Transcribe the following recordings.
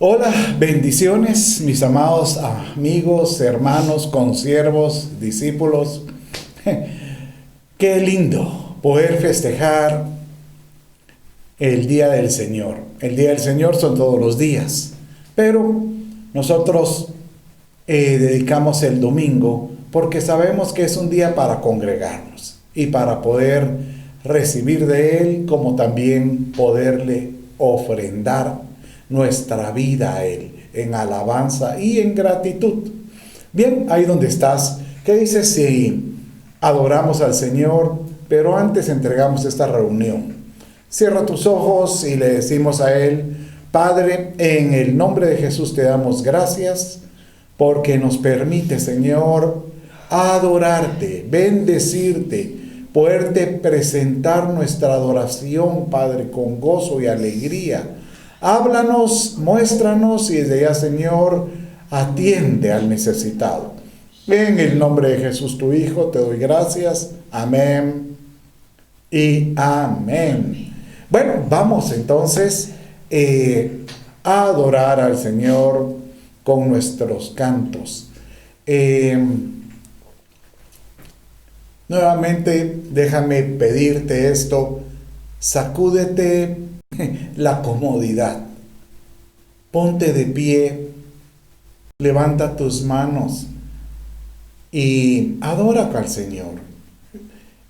Hola, bendiciones, mis amados amigos, hermanos, consiervos, discípulos. Qué lindo poder festejar el Día del Señor. El Día del Señor son todos los días, pero nosotros dedicamos el domingo porque sabemos que es un día para congregarnos y para poder recibir de Él, como también poderle ofrendar nuestra vida a Él, en alabanza y en gratitud. Bien, ahí donde estás, ¿qué dices si adoramos al Señor, pero antes entregamos esta reunión? Cierra tus ojos y le decimos a Él: Padre, en el nombre de Jesús te damos gracias porque nos permite, Señor, adorarte, bendecirte, poderte presentar nuestra adoración, Padre, con gozo y alegría. Háblanos, muéstranos y desde ya, Señor, atiende al necesitado. En el nombre de Jesús, tu Hijo, te doy gracias. Amén y amén. Bueno, vamos entonces a adorar al Señor con nuestros cantos. Nuevamente, déjame pedirte esto: sacúdete la comodidad, ponte de pie, levanta tus manos y adora al Señor.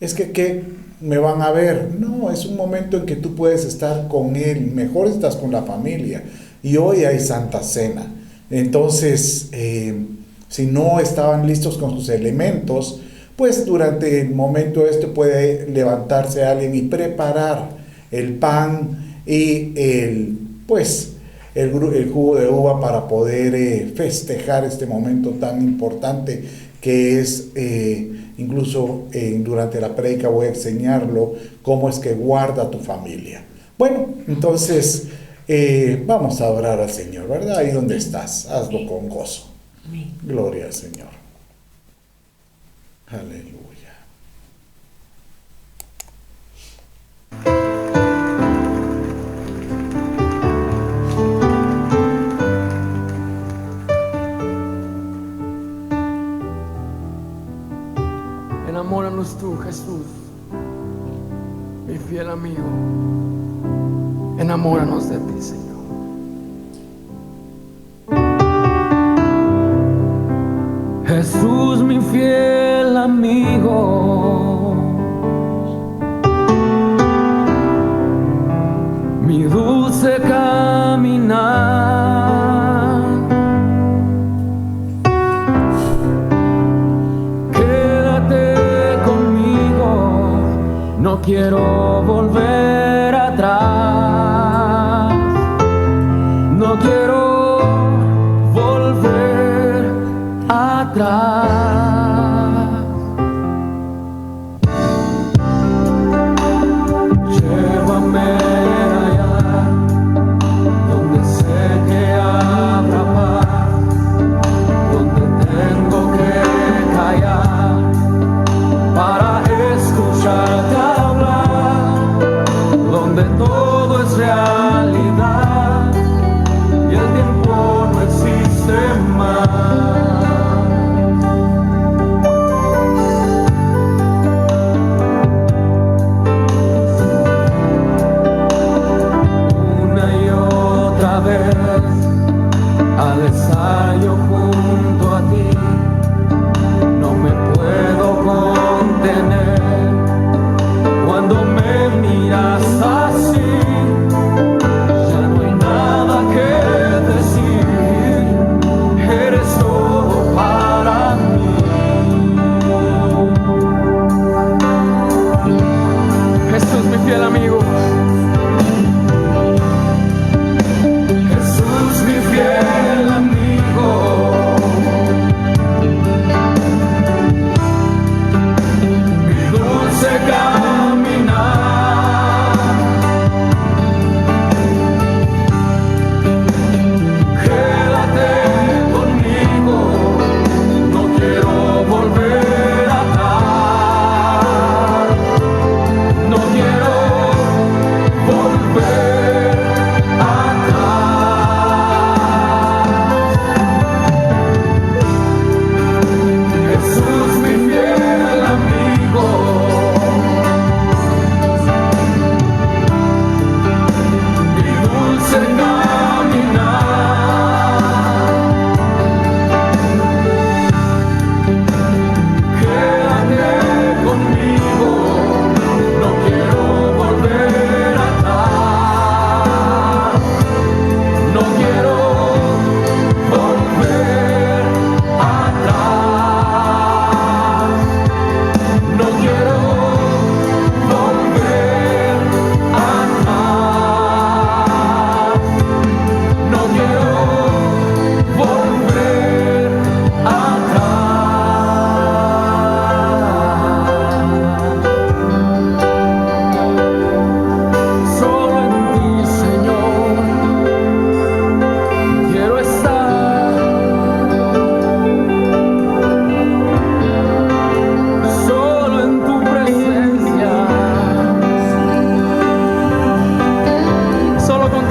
Es que ¿qué me van a ver? No, es un momento en que tú puedes estar con Él. Mejor estás con la familia, y hoy hay Santa Cena. Entonces, si no estaban listos con sus elementos, pues durante el momento puede levantarse alguien y preparar el pan y el jugo de uva para poder festejar este momento tan importante que es, incluso durante la prédica voy a enseñarlo, cómo es que guarda tu familia. Bueno, entonces vamos a orar al Señor, ¿verdad? Ahí donde estás, hazlo con gozo. Gloria al Señor. Aleluya. Enamóranos tú, Jesús, mi fiel amigo. Enamóranos de ti, Señor. Jesús, mi fiel amigo, mi dulce caminar. Quédate conmigo, no quiero volver atrás, no quiero volver atrás. Llévame allá donde sé que habrá paz, donde tengo que callar para escucharte hablar,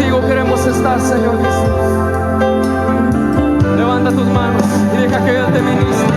contigo queremos estar, Señor Jesús. Levanta tus manos y deja que Él te ministre.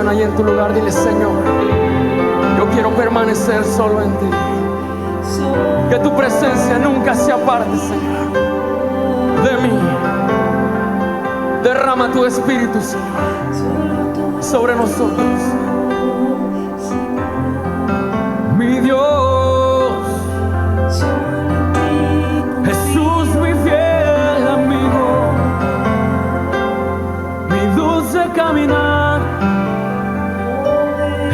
Ahí en tu lugar, dile: Señor, yo quiero permanecer solo en ti. Que tu presencia nunca se aparte, Señor, de mí. Derrama tu Espíritu, Señor, sobre nosotros. Mi Dios, Jesús, mi fiel amigo, mi dulce caminar.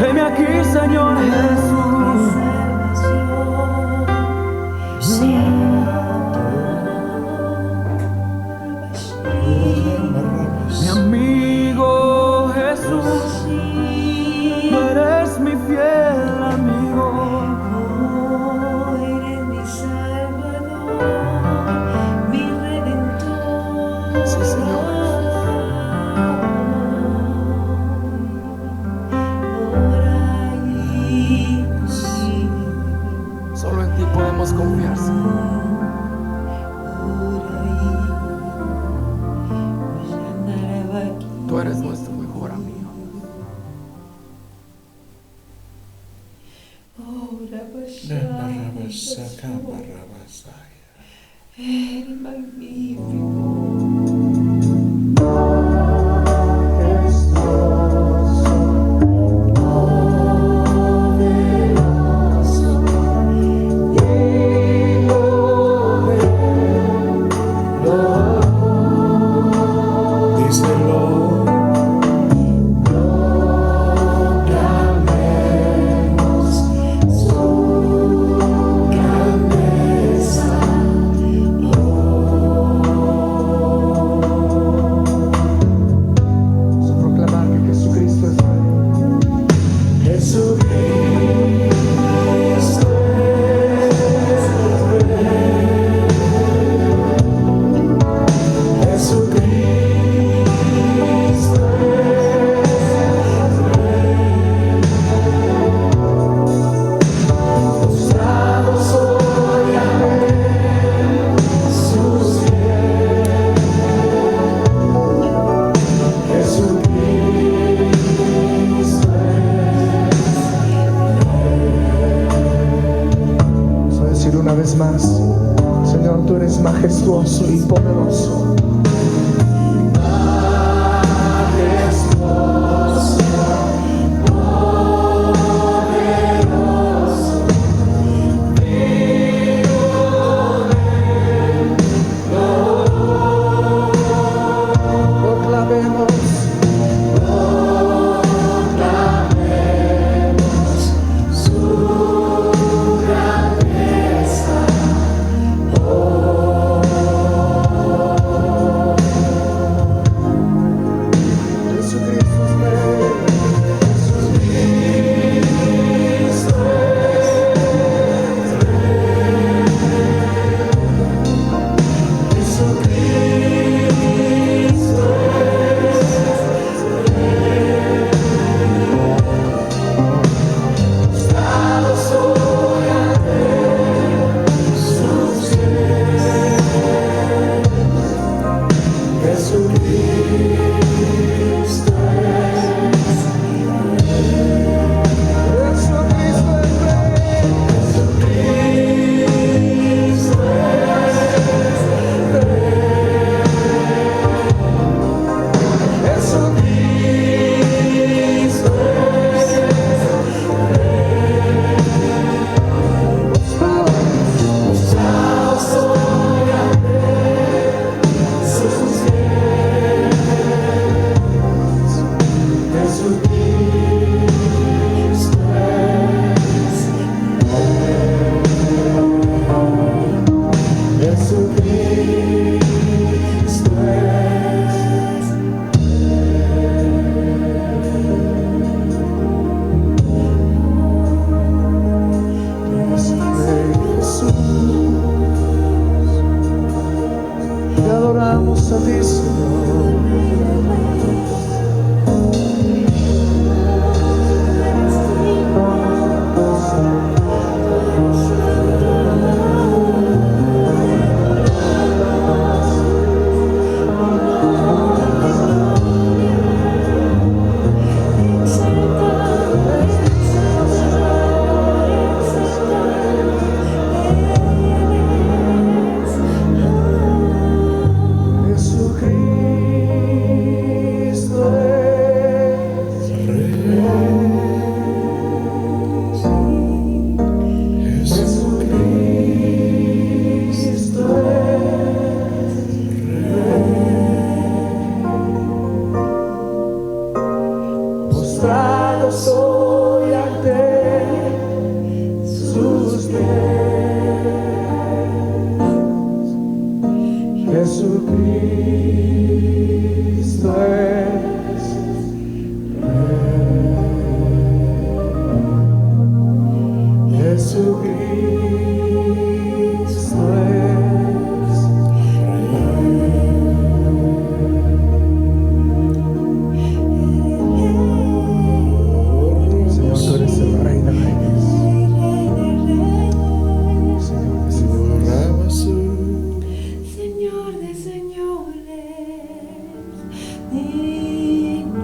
Heme aquí, Señor Jesús. Mi amigo Jesús, tú eres mi fiel amigo. Eres mi Salvador, mi Redentor. Sí, Señor. Solo en ti podemos confiar, Señor. Tú eres nuestro mejor amigo. Eres magnífico. Una vez más, Señor, tú eres majestuoso y poderoso. a ti, Señor. Postrado soy ante sus pies. Jesucristo es Rey. Jesucristo es Señor, tú eres el Rey de Reyes. Señor de señores. Señor de señores, digno.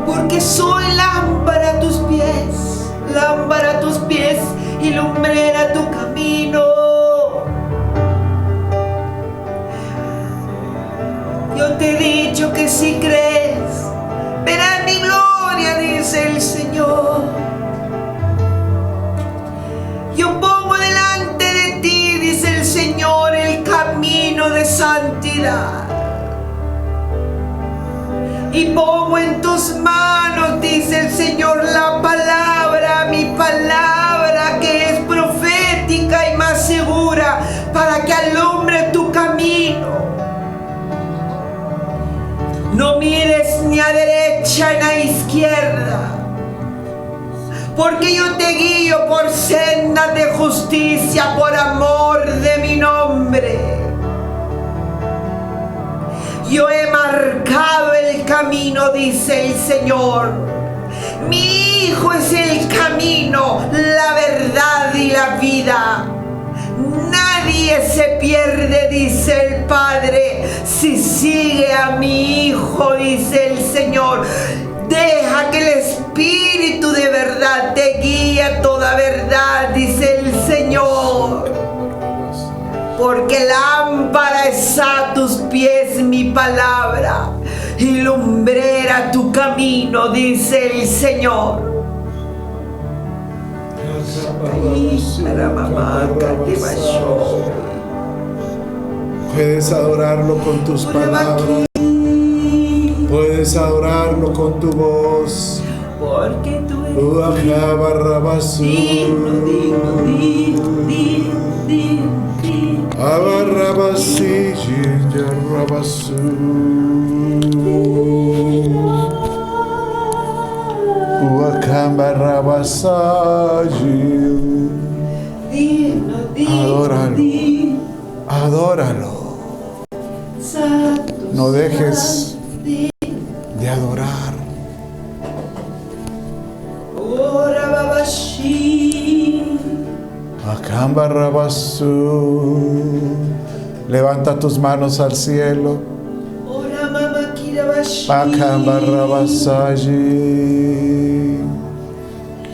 Porque soy lámpara a tus pies y lumbrera tu camino. Yo te he dicho que si crees, verás mi gloria, dice el Señor. Yo pongo delante de ti, dice el Señor, el camino de santidad. Y pongo en tus manos, dice el Señor, la palabra, mi palabra que es profética y más segura para que alumbre tu camino. No mires ni a derecha ni a izquierda, porque yo te guío por sendas de justicia por amor de mi nombre. Yo he marcado el camino, dice el Señor. Mi Hijo es el camino, la verdad y la vida. Nadie se pierde, dice el Padre, si sigue a mi Hijo, dice el Señor. Deja que el Espíritu de verdad te guíe a toda verdad, dice el Señor. porque lámpara es a tus pies mi palabra y lumbrera tu camino, dice el Señor. Puedes adorarlo con tus palabras. Puedes adorarlo con tu voz. Porque tú eres Adóralo. Adóralo. No dejes de adorar. Levanta tus manos al cielo.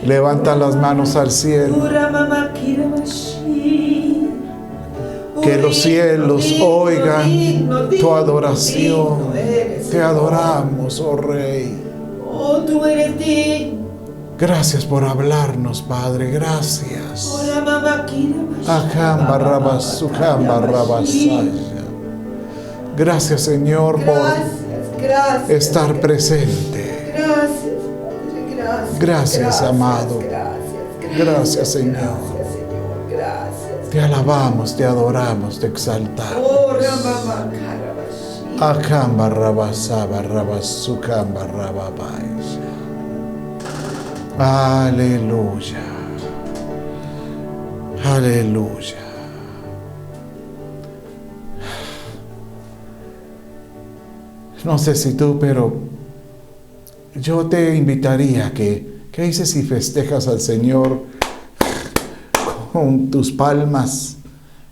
Levanta las manos al cielo. Que los cielos oigan tu adoración. Te adoramos, oh Rey. Tú eres digno. Gracias por hablarnos, Padre. Gracias. Gracias, Señor, por estar presente. Gracias, amado. Gracias, Señor. Te alabamos, te adoramos, te exaltamos. Aleluya. Aleluya. No sé si tú, pero yo te invitaría ¿qué dices si festejas al Señor con tus palmas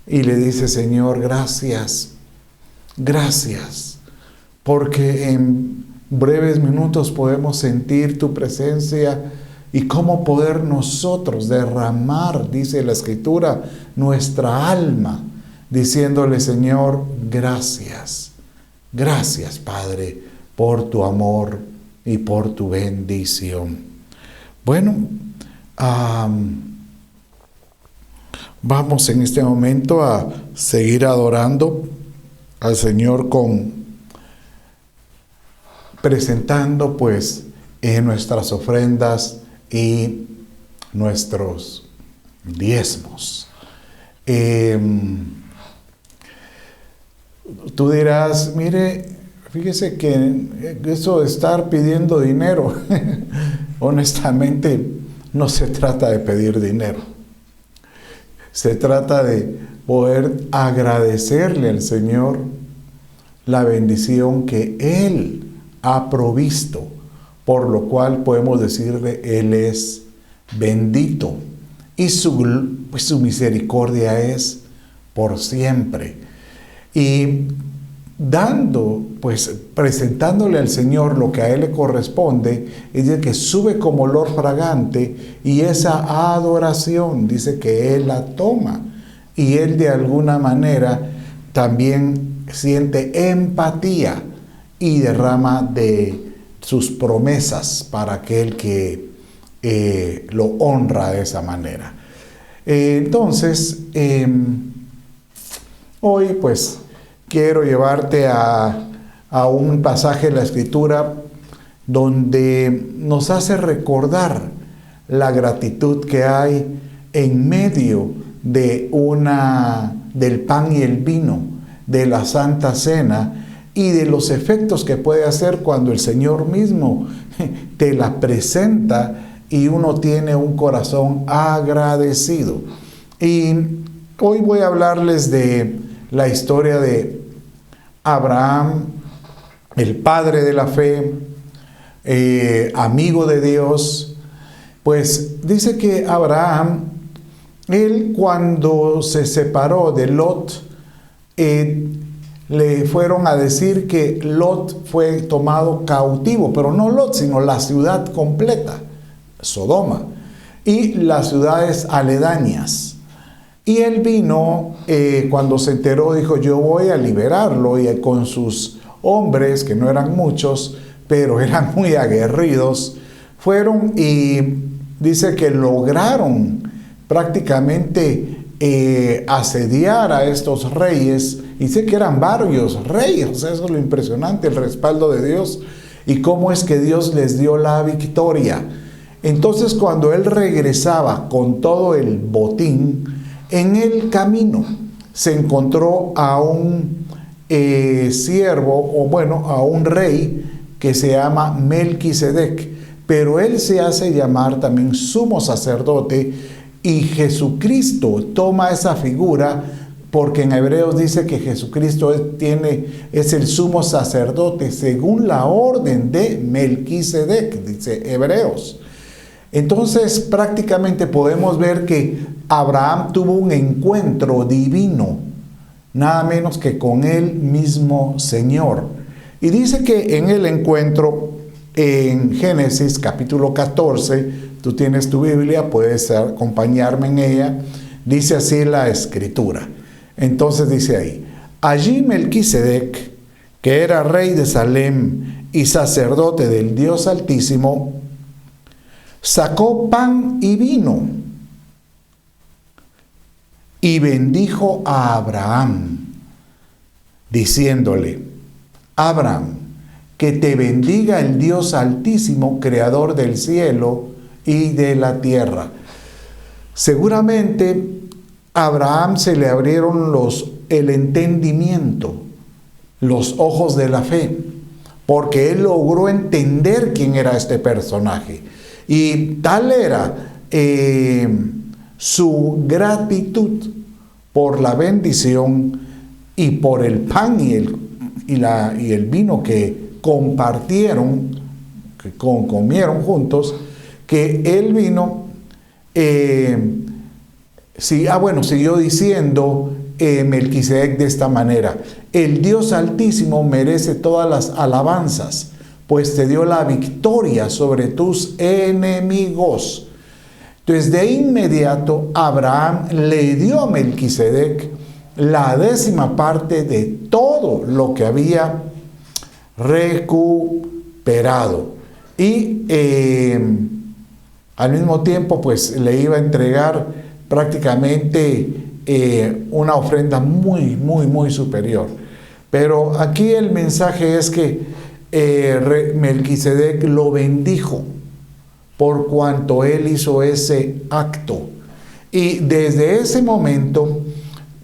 y le dices: Señor, gracias, gracias, porque en breves minutos podemos sentir tu presencia y cómo poder nosotros derramar, dice la Escritura, nuestra alma, diciéndole: Señor, gracias, gracias, Padre, por tu amor y por tu bendición. Bueno, vamos en este momento a seguir adorando al Señor presentando pues nuestras ofrendas y nuestros diezmos. Tú dirás: mire, fíjese que eso de estar pidiendo dinero, honestamente no se trata de pedir dinero. Se trata de poder agradecerle al Señor la bendición que Él ha provisto, por lo cual podemos decirle: Él es bendito y su misericordia es por siempre. Y presentándole al Señor lo que a Él le corresponde, es decir, que sube como olor fragante, y esa adoración dice que Él la toma, y Él de alguna manera también siente empatía y derrama de sus promesas para aquel que lo honra de esa manera. Entonces, hoy pues quiero llevarte a un pasaje de la Escritura donde nos hace recordar la gratitud que hay en medio de del pan y el vino, de la Santa Cena, y de los efectos que puede hacer cuando el Señor mismo te la presenta y uno tiene un corazón agradecido. Y hoy voy a hablarles de la historia de Abraham, el padre de la fe, amigo de Dios. Pues dice que Abraham, él cuando se separó de Lot, le fueron a decir que Lot fue tomado cautivo, pero no Lot, sino la ciudad completa, Sodoma, y las ciudades aledañas. Y él vino, cuando se enteró, dijo, yo voy a liberarlo, y con sus hombres, que no eran muchos, pero eran muy aguerridos, fueron y dice que lograron prácticamente asediar a estos reyes. Y sé que eran varios reyes, eso es lo impresionante, el respaldo de Dios y cómo es que Dios les dio la victoria. Entonces, cuando él regresaba con todo el botín, en el camino se encontró a un siervo, o bueno, a un rey que se llama Melquisedec, pero él se hace llamar también sumo sacerdote, y Jesucristo toma esa figura, porque en Hebreos dice que Jesucristo es el sumo sacerdote según la orden de Melquisedec, dice Hebreos. Entonces, prácticamente podemos ver que Abraham tuvo un encuentro divino, nada menos que con el mismo Señor. Y dice que en el encuentro, en Génesis capítulo 14, tú tienes tu Biblia, puedes acompañarme en ella, dice así la Escritura. Entonces dice ahí, allí Melquisedec, que era rey de Salem y sacerdote del Dios Altísimo, sacó pan y vino y bendijo a Abraham, diciéndole, Abraham, que te bendiga el Dios Altísimo, creador del cielo y de la tierra. Seguramente a Abraham se le abrieron el entendimiento, los ojos de la fe, porque él logró entender quién era este personaje. Y tal era su gratitud por la bendición y por el pan y el vino que compartieron, que comieron juntos, que el vino, siguió diciendo Melquisedec de esta manera, el Dios Altísimo merece todas las alabanzas, pues te dio la victoria sobre tus enemigos. Entonces, de inmediato, Abraham le dio a Melquisedec la 10ª parte de todo lo que había recuperado. Y al mismo tiempo, pues, le iba a entregar prácticamente una ofrenda muy, muy, muy superior. Pero aquí el mensaje es que Melquisedec lo bendijo por cuanto él hizo ese acto, y desde ese momento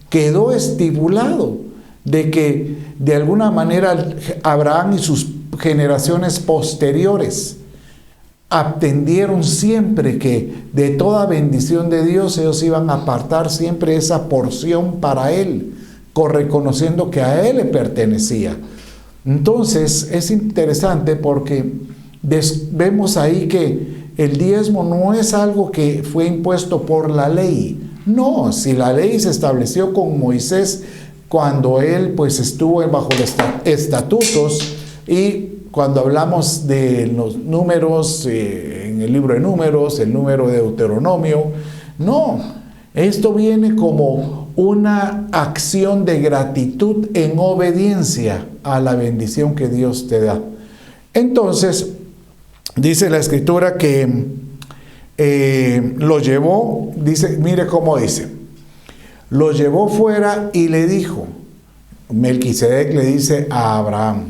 quedó estipulado de que de alguna manera Abraham y sus generaciones posteriores atendieron siempre que de toda bendición de Dios ellos iban a apartar siempre esa porción para él, reconociendo que a él le pertenecía. Entonces es interesante porque vemos ahí que el diezmo no es algo que fue impuesto por la ley. No, si la ley se estableció con Moisés cuando él pues estuvo bajo los estatutos, y cuando hablamos de los números, en el libro de Números, el número de Deuteronomio, no, esto viene como una acción de gratitud en obediencia a la bendición que Dios te da. Entonces, dice la Escritura que lo llevó, dice, mire cómo dice, lo llevó fuera y le dijo, Melquisedec le dice a Abraham,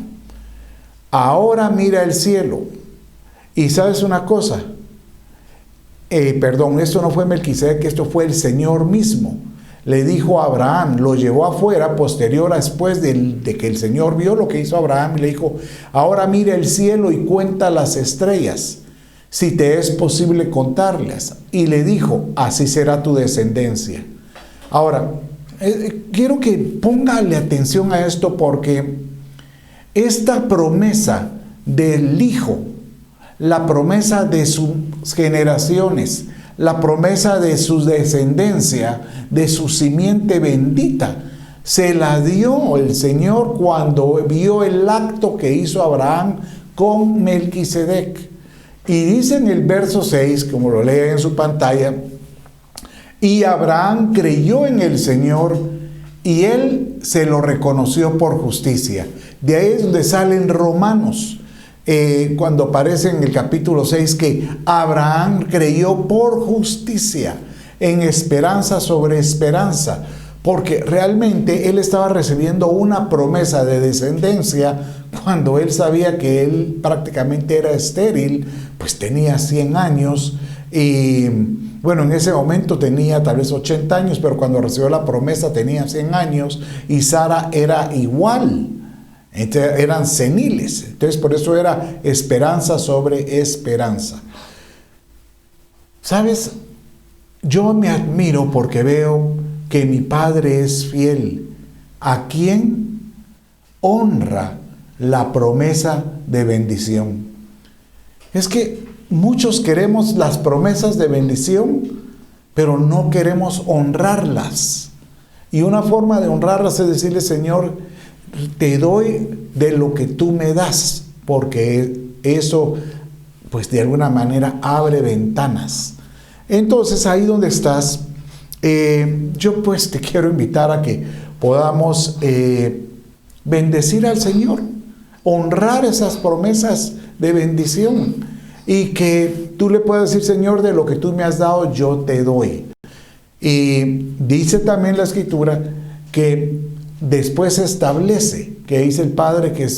ahora mira el cielo, y sabes una cosa, esto no fue Melquisedec, esto fue el Señor mismo. Le dijo a Abraham, lo llevó afuera, posterior a después de que el Señor vio lo que hizo Abraham, y le dijo, ahora mira el cielo y cuenta las estrellas, si te es posible contarlas. Y le dijo, así será tu descendencia. Ahora, quiero que póngale atención a esto, porque esta promesa del Hijo, la promesa de sus generaciones, la promesa de su descendencia, de su simiente bendita, se la dio el Señor cuando vio el acto que hizo Abraham con Melquisedec. Y dice en el verso 6, como lo leen en su pantalla, Y Abraham creyó en el Señor y él se lo reconoció por justicia. De ahí es donde salen Romanos, cuando aparece en el capítulo 6 que Abraham creyó por justicia, en esperanza sobre esperanza, porque realmente él estaba recibiendo una promesa de descendencia cuando él sabía que él prácticamente era estéril, pues tenía 100 años y bueno, en ese momento tenía tal vez 80 años, pero cuando recibió la promesa tenía 100 años y Sara era igual. Eran seniles, entonces por eso era esperanza sobre esperanza. ¿Sabes? Yo me admiro porque veo que mi padre es fiel, a quien honra la promesa de bendición. Es que muchos queremos las promesas de bendición, pero no queremos honrarlas. Y una forma de honrarlas es decirle: Señor, te doy de lo que tú me das, porque eso pues de alguna manera abre ventanas. Entonces ahí donde estás, yo pues te quiero invitar a que podamos bendecir al Señor, honrar esas promesas de bendición y que tú le puedas decir: Señor, de lo que tú me has dado yo te doy. Y dice también la Escritura que después se establece, que dice el Padre que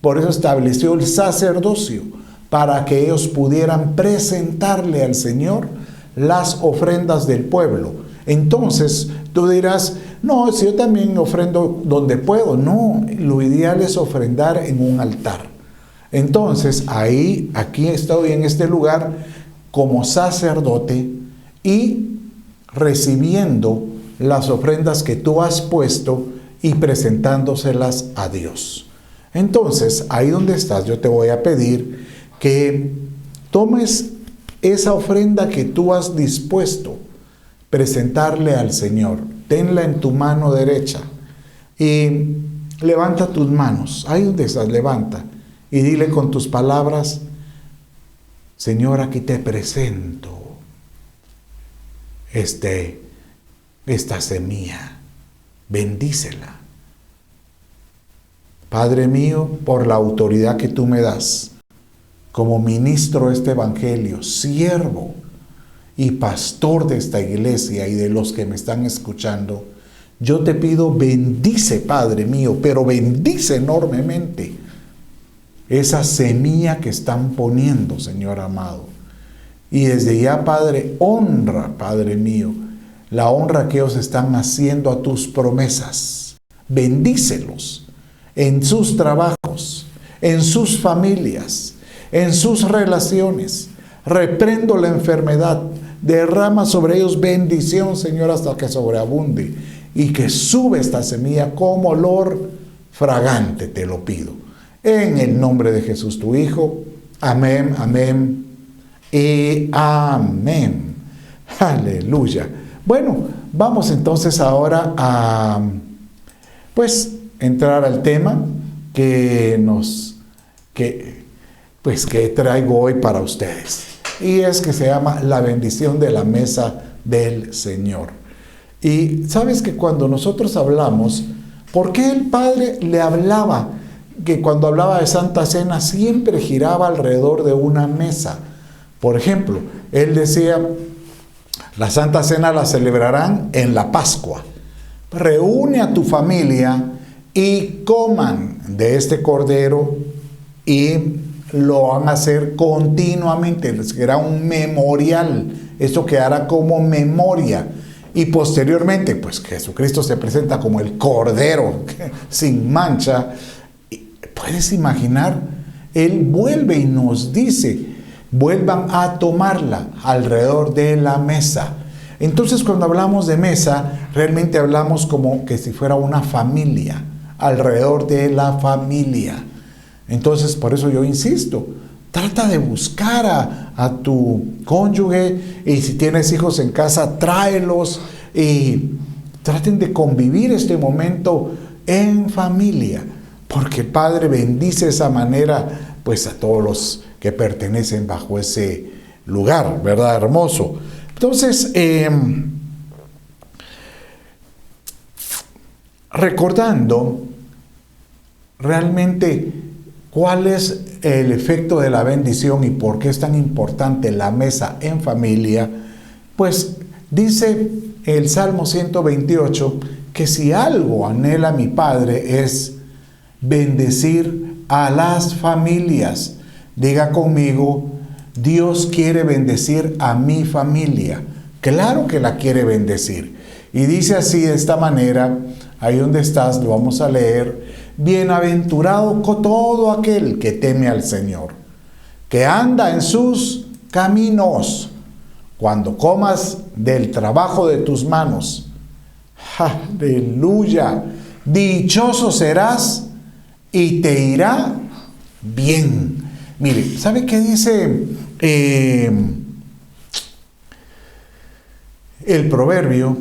por eso estableció el sacerdocio, para que ellos pudieran presentarle al Señor las ofrendas del pueblo. Entonces tú dirás: no, si yo también ofrendo donde puedo. No, lo ideal es ofrendar en un altar. Entonces aquí estoy en este lugar como sacerdote y recibiendo las ofrendas que tú has puesto y presentándoselas a Dios. Entonces, ahí donde estás, yo te voy a pedir que tomes esa ofrenda que tú has dispuesto, presentarle al Señor. Tenla en tu mano derecha y levanta tus manos. Ahí donde estás, levanta y dile con tus palabras: Señor, aquí te presento esta semilla. Bendícela. Padre mío, por la autoridad que tú me das, como ministro de este evangelio, siervo y pastor de esta iglesia y de los que me están escuchando, yo te pido: bendice, Padre mío, pero bendice enormemente esa semilla que están poniendo, Señor amado. Y desde ya, Padre, honra, Padre mío, la honra que ellos están haciendo a tus promesas. Bendícelos en sus trabajos, en sus familias, en sus relaciones. Reprendo la enfermedad. Derrama sobre ellos bendición, Señor, hasta que sobreabunde y que sube esta semilla como olor fragante, te lo pido. En el nombre de Jesús, tu Hijo. Amén, amén y amén. Aleluya. Bueno, vamos entonces ahora a entrar al tema que traigo hoy para ustedes. Y es que se llama la bendición de la mesa del Señor. Y sabes que cuando nosotros hablamos, ¿por qué el Padre le hablaba? Que cuando hablaba de Santa Cena siempre giraba alrededor de una mesa. Por ejemplo, él decía: la Santa Cena la celebrarán en la Pascua. Reúne a tu familia y coman de este cordero, y lo van a hacer continuamente. Les será un memorial. Esto quedará como memoria. Y posteriormente, pues Jesucristo se presenta como el cordero sin mancha. ¿Puedes imaginar? Él vuelve y nos dice: vuelvan a tomarla alrededor de la mesa. Entonces, cuando hablamos de mesa, realmente hablamos como que si fuera una familia, alrededor de la familia. Entonces, por eso yo insisto, trata de buscar a tu cónyuge, y si tienes hijos en casa, tráelos y traten de convivir este momento en familia, porque el Padre bendice de esa manera pues a todos los que pertenecen bajo ese lugar, ¿verdad? Hermoso. Entonces, recordando realmente cuál es el efecto de la bendición y por qué es tan importante la mesa en familia, pues dice el Salmo 128 que si algo anhela mi Padre es bendecir a las familias. Diga conmigo, Dios quiere bendecir a mi familia. Claro que la quiere bendecir. Y dice así de esta manera, ahí donde estás, lo vamos a leer: bienaventurado con todo aquel que teme al Señor, que anda en sus caminos. Cuando comas del trabajo de tus manos, aleluya, dichoso serás y te irá bien. Mire, ¿sabe qué dice el proverbio?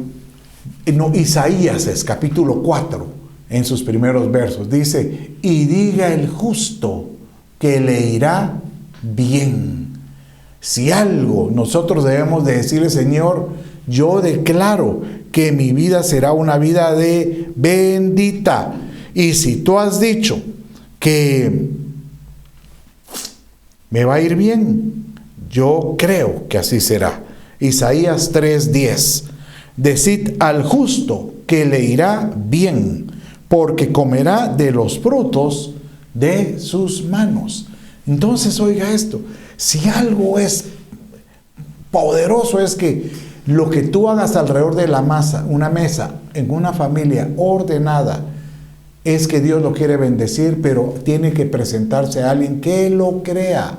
No, Isaías es capítulo 4, en sus primeros versos. Dice, y diga el justo que le irá bien. Si algo nosotros debemos de decirle, Señor, yo declaro que mi vida será una vida de bendita. Y si tú has dicho que me va a ir bien, yo creo que así será. Isaías 3:10. Decid al justo que le irá bien, porque comerá de los frutos de sus manos. Entonces, oiga esto, si algo es poderoso es que lo que tú hagas alrededor de la mesa, una mesa, en una familia ordenada, es que Dios lo quiere bendecir, pero tiene que presentarse a alguien que lo crea,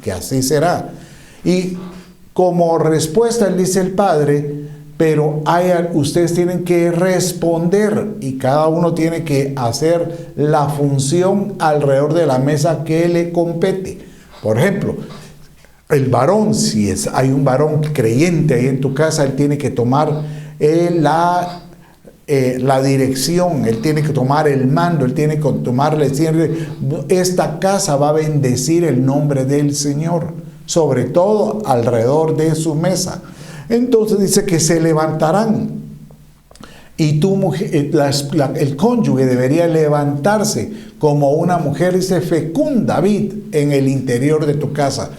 que así será. Y como respuesta, él dice el Padre, pero ustedes tienen que responder y cada uno tiene que hacer la función alrededor de la mesa que le compete. Por ejemplo, el varón, si hay un varón creyente ahí en tu casa, él tiene que tomar la dirección, él tiene que tomar el mando, él tiene que tomar esta casa va a bendecir el nombre del Señor, sobre todo alrededor de su mesa. Entonces dice que se levantarán y tu mujer, el cónyuge debería levantarse como una mujer, dice, fecunda vid en el interior de tu casa.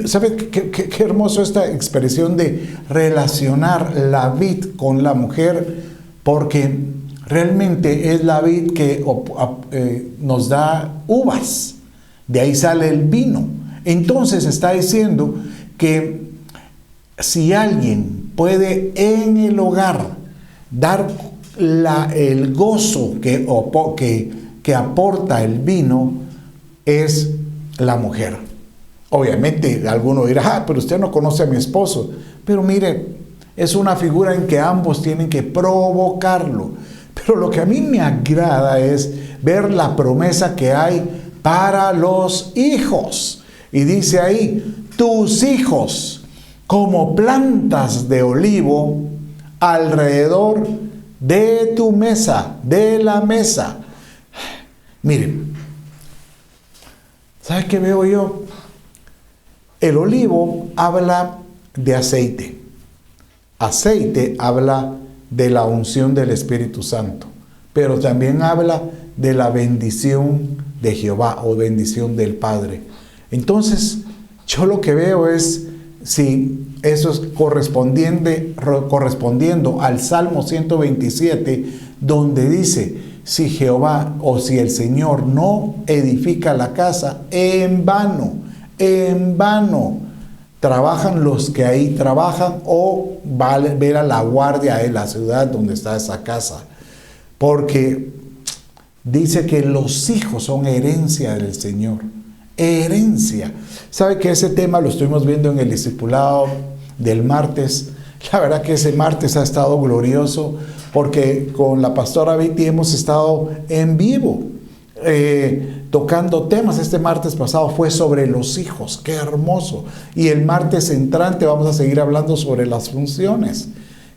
¿Sabe qué hermoso esta expresión de relacionar la vid con la mujer? Porque realmente es la vid que nos da uvas, de ahí sale el vino. Entonces está diciendo que si alguien puede en el hogar dar el gozo que aporta el vino, es la mujer. Obviamente alguno dirá, pero usted no conoce a mi esposo. Pero mire, es una figura en que ambos tienen que provocarlo. Pero lo que a mí me agrada es ver la promesa que hay para los hijos. Y dice ahí, tus hijos como plantas de olivo alrededor de tu mesa, de la mesa. Miren, ¿sabe qué veo yo? El olivo habla de aceite. Aceite habla de la unción del Espíritu Santo, pero también habla de la bendición de Jehová o bendición del Padre. Entonces, yo lo que veo es, si eso es correspondiendo al Salmo 127, donde dice, si Jehová o si el Señor no edifica la casa, en vano trabajan los que ahí trabajan, o ver a la guardia de la ciudad donde está esa casa. Porque dice que los hijos son herencia del Señor. Herencia. ¿Sabe que ese tema lo estuvimos viendo en el discipulado del martes? La verdad que ese martes ha estado glorioso, porque con la pastora Viti hemos estado en vivo tocando temas. Este martes pasado fue sobre los hijos, qué hermoso. Y el martes entrante vamos a seguir hablando sobre las funciones.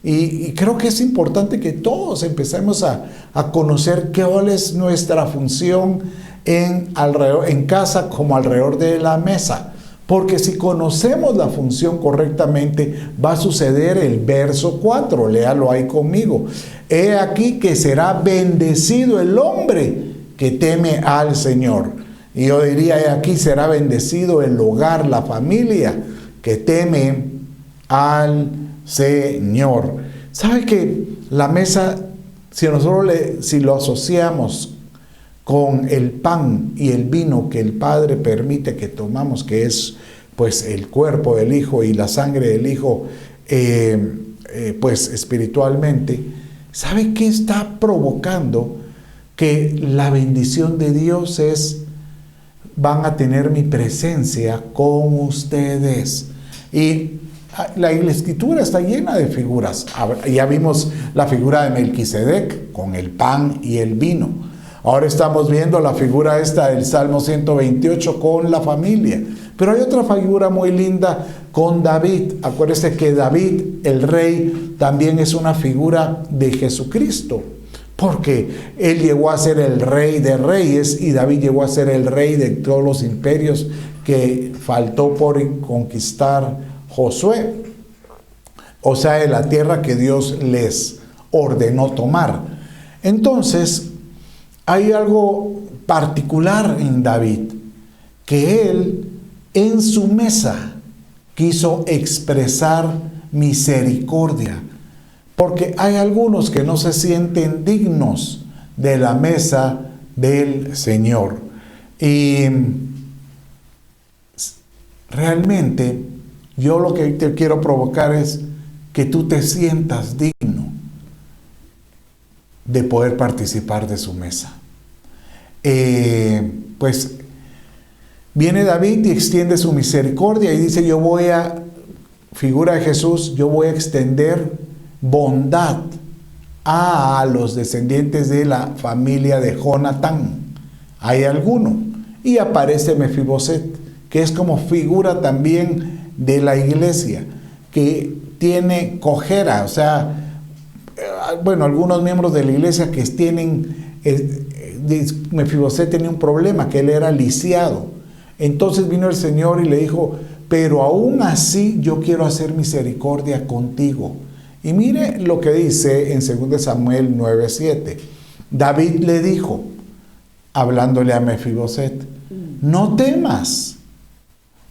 Y creo que es importante que todos empecemos a conocer cuál es nuestra función en casa como alrededor de la mesa. Porque si conocemos la función correctamente, va a suceder el verso 4. Léalo ahí conmigo. He aquí que será bendecido el hombre que teme al Señor. Y yo diría, he aquí será bendecido el hogar, la familia que teme al Señor. ¿Sabe que la mesa, si lo asociamos con el pan y el vino que el Padre permite que tomamos, que es pues el cuerpo del Hijo y la sangre del Hijo, pues espiritualmente, ¿sabe qué está provocando? Que la bendición de Dios es, van a tener mi presencia con ustedes. Y la Escritura está llena de figuras. Ya vimos la figura de Melquisedec con el pan y el vino. Ahora estamos viendo la figura esta del Salmo 128 con la familia. Pero hay otra figura muy linda con David. Acuérdense que David, el rey, también es una figura de Jesucristo. Porque él llegó a ser el rey de reyes y David llegó a ser el rey de todos los imperios que faltó por conquistar Josué. O sea, de la tierra que Dios les ordenó tomar. Entonces, hay algo particular en David, que él en su mesa quiso expresar misericordia, porque hay algunos que no se sienten dignos de la mesa del Señor. Y realmente yo lo que te quiero provocar es que tú te sientas digno de poder participar de su mesa. Pues viene David y extiende su misericordia y dice, figura de Jesús, yo voy a extender bondad a los descendientes de la familia de Jonatán. Hay alguno. Y aparece Mefiboset, que es como figura también de la iglesia, que tiene cojera, o sea, bueno, algunos miembros de la iglesia que tienen, Mefiboset tenía un problema, que él era lisiado. Entonces vino el Señor y le dijo, pero aún así yo quiero hacer misericordia contigo. Y mire lo que dice en 2 Samuel 9:7. David le dijo, hablándole a Mefiboset, no temas.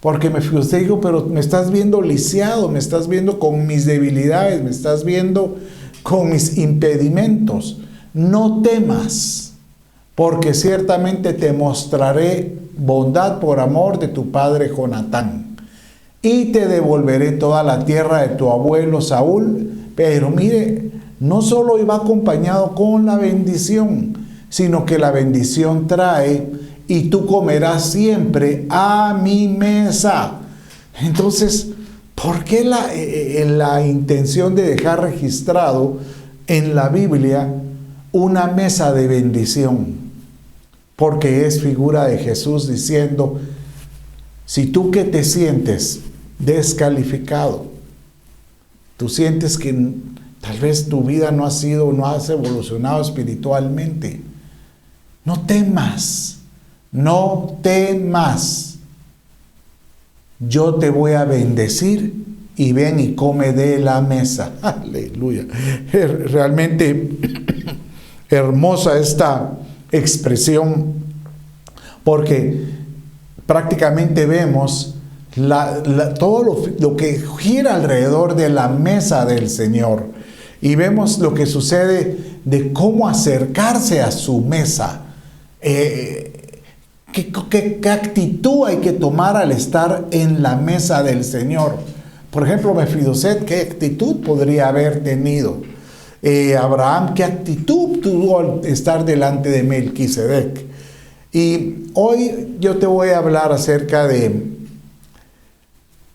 Porque Mefiboset dijo, pero me estás viendo lisiado, me estás viendo con mis debilidades, me estás viendo con mis impedimentos. No temas, porque ciertamente te mostraré bondad por amor de tu padre Jonatán, y te devolveré toda la tierra de tu abuelo Saúl. Pero mire, no solo iba acompañado con la bendición, sino que la bendición trae, y tú comerás siempre a mi mesa. Entonces, ¿por qué la intención de dejar registrado en la Biblia una mesa de bendición? Porque es figura de Jesús diciendo, si tú que te sientes descalificado, tú sientes que tal vez tu vida no has evolucionado espiritualmente, no temas, no temas. Yo te voy a bendecir y ven y come de la mesa. Aleluya. Realmente hermosa esta expresión, porque prácticamente vemos todo lo que gira alrededor de la mesa del Señor, y vemos lo que sucede de cómo acercarse a su mesa. ¿Qué actitud hay que tomar al estar en la mesa del Señor? Por ejemplo, Mefiboset, ¿qué actitud podría haber tenido? Abraham, ¿qué actitud tuvo al estar delante de Melquisedec? Y hoy yo te voy a hablar acerca de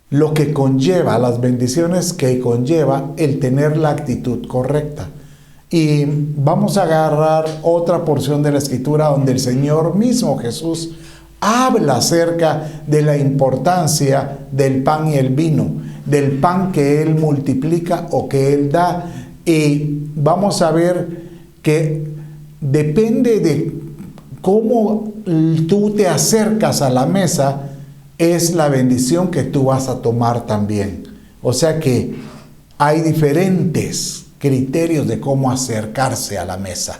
lo que conlleva, las bendiciones que conlleva el tener la actitud correcta. Y vamos a agarrar otra porción de la Escritura donde el Señor mismo, Jesús, habla acerca de la importancia del pan y el vino, del pan que Él multiplica o que Él da. Y vamos a ver que depende de cómo tú te acercas a la mesa, es la bendición que tú vas a tomar también. O sea que hay diferentes criterios de cómo acercarse a la mesa.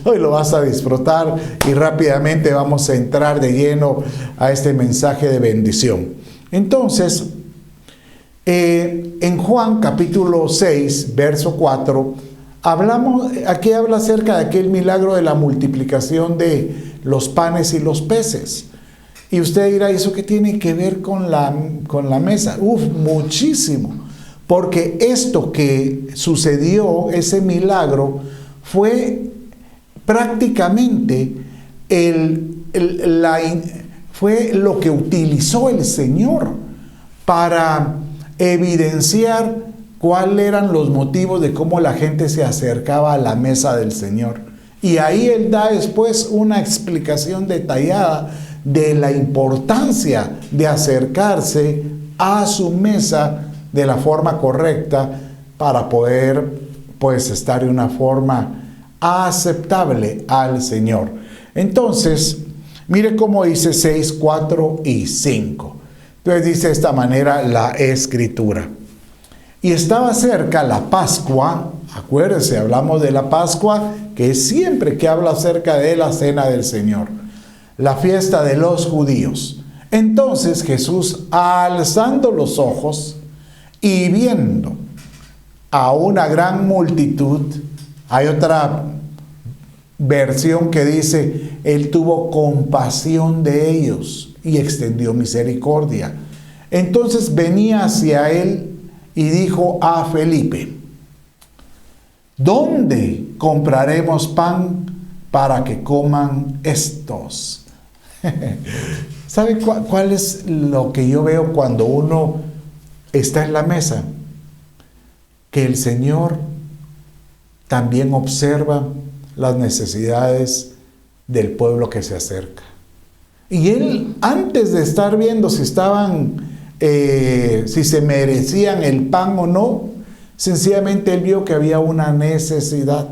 Hoy lo vas a disfrutar y rápidamente vamos a entrar de lleno a este mensaje de bendición. Entonces, en Juan capítulo 6, verso 4, aquí habla acerca de aquel milagro de la multiplicación de los panes y los peces. Y usted dirá, ¿eso qué tiene que ver con la mesa? Muchísimo. Porque esto que sucedió, ese milagro, fue prácticamente fue lo que utilizó el Señor para evidenciar cuáles eran los motivos de cómo la gente se acercaba a la mesa del Señor. Y ahí Él da después una explicación detallada de la importancia de acercarse a su mesa de la forma correcta para poder, pues, estar de una forma aceptable al Señor. Entonces, mire cómo dice 6, 4 y 5. Entonces dice de esta manera la Escritura. Y estaba cerca la Pascua. Acuérdense, hablamos de la Pascua, que es siempre que habla acerca de la cena del Señor, la fiesta de los judíos. Entonces Jesús, alzando los ojos y viendo a una gran multitud, hay otra versión que dice, Él tuvo compasión de ellos y extendió misericordia. Entonces venía hacia Él y dijo a Felipe, ¿dónde compraremos pan para que coman estos? ¿Sabe cuál es lo que yo veo cuando uno está en la mesa? Que el Señor también observa las necesidades del pueblo que se acerca. Y Él, antes de estar viendo si se merecían el pan o no, sencillamente Él vio que había una necesidad.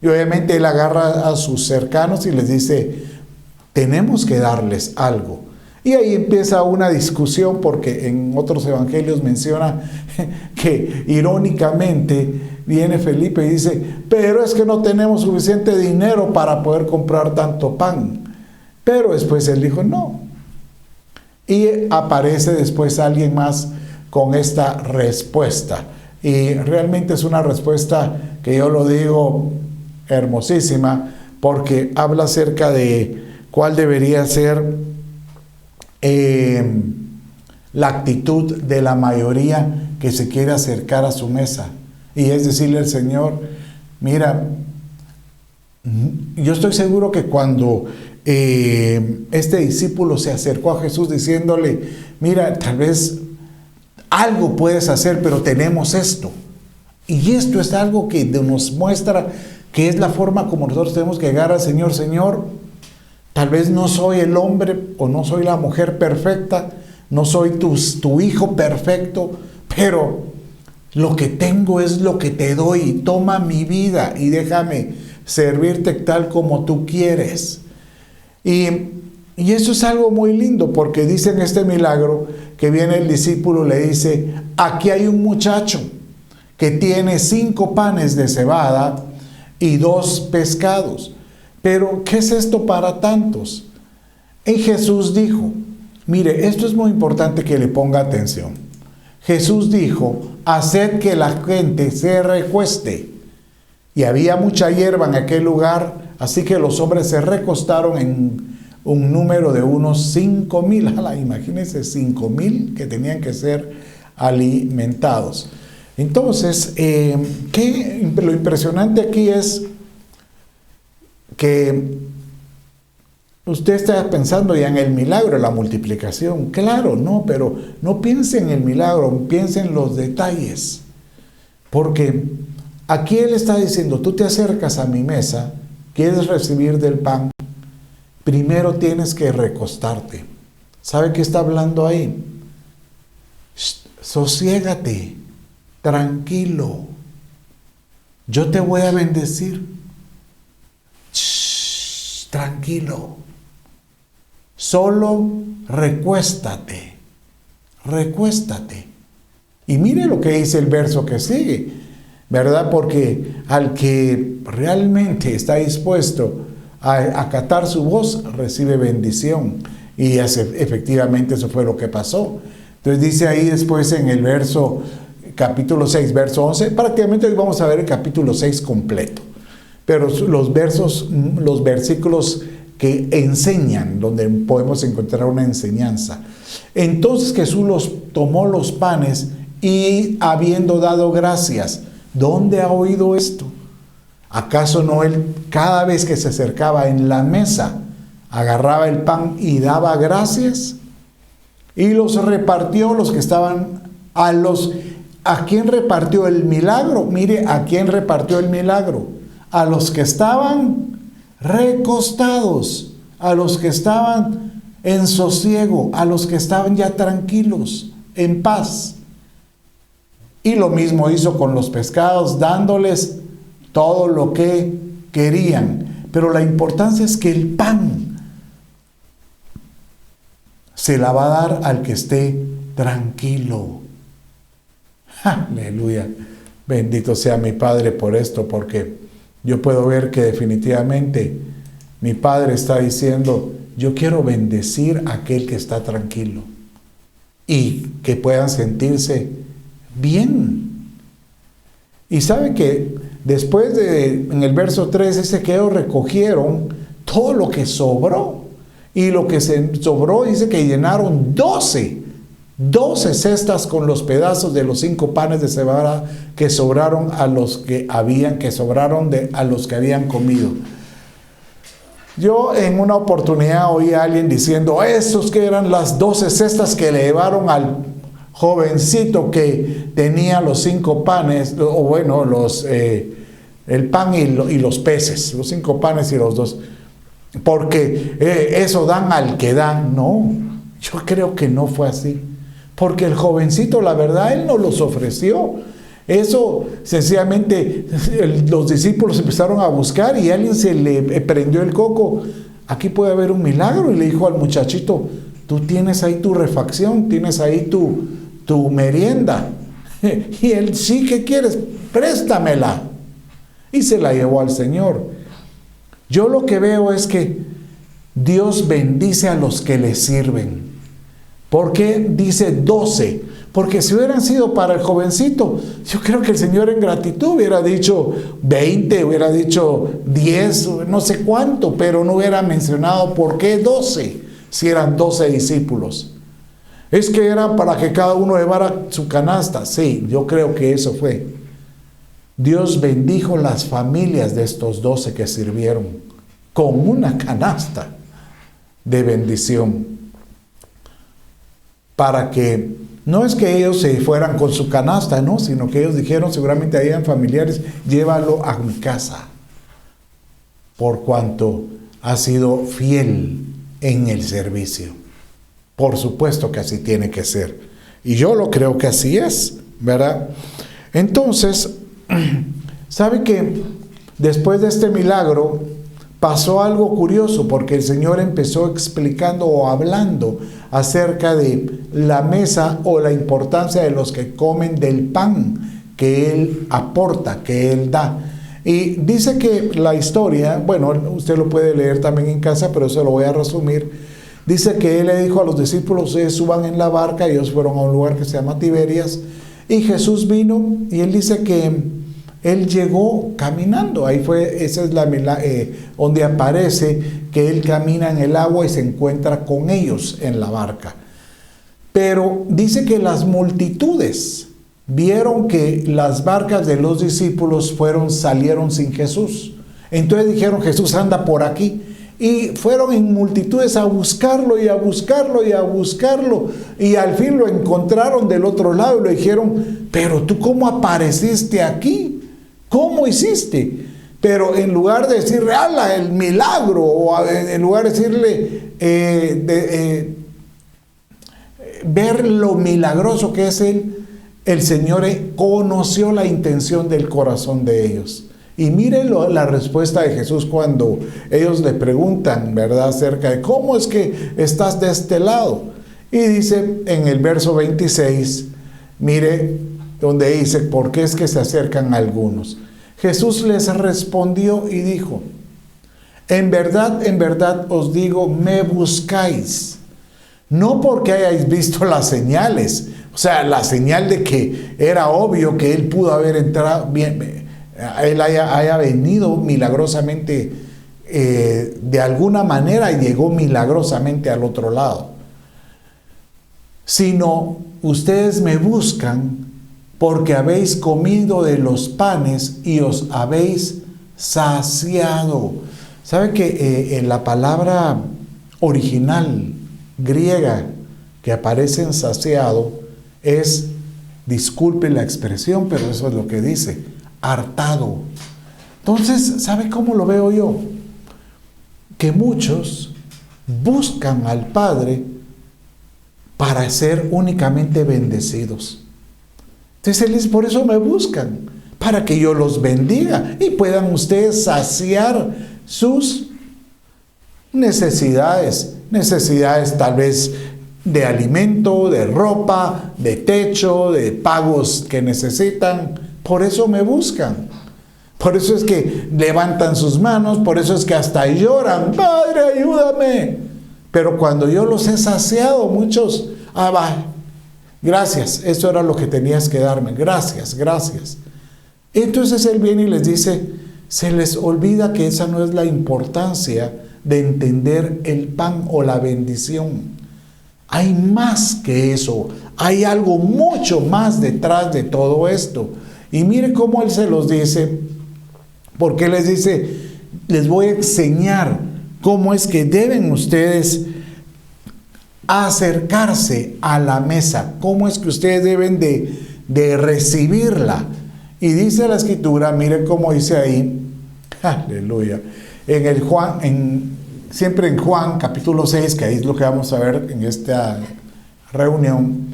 Y obviamente Él agarra a sus cercanos y les dice, tenemos que darles algo. Y ahí empieza una discusión, porque en otros evangelios menciona que irónicamente viene Felipe y dice, pero es que no tenemos suficiente dinero para poder comprar tanto pan. Pero después él dijo, no. Y aparece después alguien más con esta respuesta. Y realmente es una respuesta que yo lo digo hermosísima, porque habla acerca de cuál debería ser la actitud de la mayoría que se quiere acercar a su mesa. Y es decirle al Señor, mira, yo estoy seguro que cuando este discípulo se acercó a Jesús diciéndole, mira, tal vez algo puedes hacer, pero tenemos esto. Y esto es algo que nos muestra que es la forma como nosotros tenemos que llegar al Señor. Señor, tal vez no soy el hombre o no soy la mujer perfecta, no soy tu hijo perfecto, pero lo que tengo es lo que te doy. Toma mi vida y déjame servirte tal como tú quieres. Y eso es algo muy lindo, porque dice en este milagro que viene el discípulo, le dice, aquí hay un muchacho que tiene 5 panes de cebada y 2 pescados. Pero, ¿qué es esto para tantos? Y Jesús dijo, mire, esto es muy importante que le ponga atención. Jesús dijo, haced que la gente se recueste. Y había mucha hierba en aquel lugar, así que los hombres se recostaron en un número de unos 5,000. Imagínense, 5,000 que tenían que ser alimentados. Entonces, lo impresionante aquí es que usted está pensando ya en el milagro, la multiplicación. Claro, no, pero no piense en el milagro, piense en los detalles. Porque aquí Él está diciendo, tú te acercas a mi mesa, quieres recibir del pan, primero tienes que recostarte. ¿Sabe qué está hablando ahí? Sosiégate, tranquilo. Yo te voy a bendecir. Tranquilo. solo recuéstate, recuéstate. Y mire lo que dice el verso que sigue, ¿verdad? Porque al que realmente está dispuesto a acatar su voz, recibe bendición. Y efectivamente eso fue lo que pasó. Entonces dice ahí después en el verso, capítulo 6, verso 11, prácticamente hoy vamos a ver el capítulo 6 completo. Pero los versículos que enseñan, donde podemos encontrar una enseñanza. Entonces Jesús tomó los panes y habiendo dado gracias. ¿Dónde ha oído esto? ¿Acaso no él, cada vez que se acercaba en la mesa, agarraba el pan y daba gracias? Y los repartió los que estaban ¿a quién repartió el milagro? Mire, ¿a quién repartió el milagro? A los que estaban recostados, a los que estaban en sosiego, a los que estaban ya tranquilos, en paz. Y lo mismo hizo con los pescados, dándoles todo lo que querían. Pero la importancia es que el pan se la va a dar al que esté tranquilo. Aleluya. Bendito sea mi Padre por esto, porque yo puedo ver que definitivamente mi Padre está diciendo, yo quiero bendecir a aquel que está tranquilo y que puedan sentirse bien. Y sabe que después en el verso 3 dice que ellos recogieron todo lo que sobró. Y lo que se sobró dice que llenaron 12 cestas con los pedazos de los 5 panes de cebada que sobraron a los que habían comido. Yo en una oportunidad oí a alguien diciendo, esos que eran las 12 cestas que le llevaron al jovencito que tenía los 5 panes, o bueno, el pan y los peces, los 5 panes y los 2, porque eso dan al que dan. No, yo creo que no fue así, porque el jovencito, la verdad, él no los ofreció. Eso sencillamente los discípulos empezaron a buscar y alguien se le prendió el coco. Aquí puede haber un milagro, y le dijo al muchachito, tú tienes ahí tu refacción, tienes ahí tu merienda. Y él, sí, ¿qué quieres? Préstamela. Y se la llevó al Señor. Yo lo que veo es que Dios bendice a los que le sirven. ¿Por qué dice 12? Porque si hubieran sido para el jovencito, yo creo que el Señor en gratitud hubiera dicho 20, hubiera dicho 10, no sé cuánto, pero no hubiera mencionado por qué 12, si eran 12 discípulos. Es que eran para que cada uno llevara su canasta. Sí, yo creo que eso fue. Dios bendijo las familias de estos 12 que sirvieron con una canasta de bendición. Para que, no es que ellos se fueran con su canasta, no, sino que ellos dijeron, seguramente ahí eran familiares, llévalo a mi casa, por cuanto ha sido fiel en el servicio. Por supuesto que así tiene que ser. Y yo lo creo que así es, ¿verdad? Entonces, ¿sabe que después de este milagro pasó algo curioso? Porque el Señor empezó explicando o hablando acerca de la mesa o la importancia de los que comen del pan que Él aporta, que Él da. Y dice que la historia, bueno, usted lo puede leer también en casa, pero eso lo voy a resumir. Dice que Él le dijo a los discípulos, suban en la barca, y ellos fueron a un lugar que se llama Tiberias, y Jesús vino, y Él dice que Él llegó caminando. Ahí fue, esa es donde aparece que Él camina en el agua y se encuentra con ellos en la barca. Pero dice que las multitudes vieron que las barcas de los discípulos salieron sin Jesús. Entonces dijeron, Jesús anda por aquí. Y fueron en multitudes a buscarlo y a buscarlo y a buscarlo. Y al fin lo encontraron del otro lado y le dijeron, pero tú ¿cómo apareciste aquí? ¿Cómo hiciste? Pero en lugar de decirle, ¡ala, el milagro! O en lugar de decirle, ver lo milagroso que es Él, el Señor conoció la intención del corazón de ellos. Y miren la respuesta de Jesús cuando ellos le preguntan, ¿verdad?, acerca de cómo es que estás de este lado. Y dice en el verso 26, mire, donde dice, ¿por qué es que se acercan algunos? Jesús les respondió y dijo, en verdad os digo, me buscáis, no porque hayáis visto las señales, o sea, la señal de que era obvio que él pudo haber entrado, él haya venido milagrosamente, de alguna manera llegó milagrosamente al otro lado, sino ustedes me buscan porque habéis comido de los panes y os habéis saciado. ¿Sabe que en la palabra original griega que aparece en saciado es, disculpe la expresión, pero eso es lo que dice, hartado? Entonces, ¿sabe cómo lo veo yo? Que muchos buscan al Padre para ser únicamente bendecidos. Entonces Él dice, por eso me buscan, para que yo los bendiga y puedan ustedes saciar sus necesidades tal vez de alimento, de ropa, de techo, de pagos que necesitan. Por eso me buscan. Por eso es que levantan sus manos, por eso es que hasta lloran, Padre, ayúdame. Pero cuando yo los he saciado, muchos, va, gracias, eso era lo que tenías que darme, gracias. Entonces Él viene y les dice, se les olvida que esa no es la importancia de entender el pan o la bendición. Hay más que eso, hay algo mucho más detrás de todo esto. Y mire cómo Él se los dice, porque les dice, les voy a enseñar cómo es que deben ustedes acercarse a la mesa, cómo es que ustedes deben de recibirla. Y dice la Escritura, mire cómo dice ahí, aleluya, siempre en Juan capítulo 6, que ahí es lo que vamos a ver en esta reunión,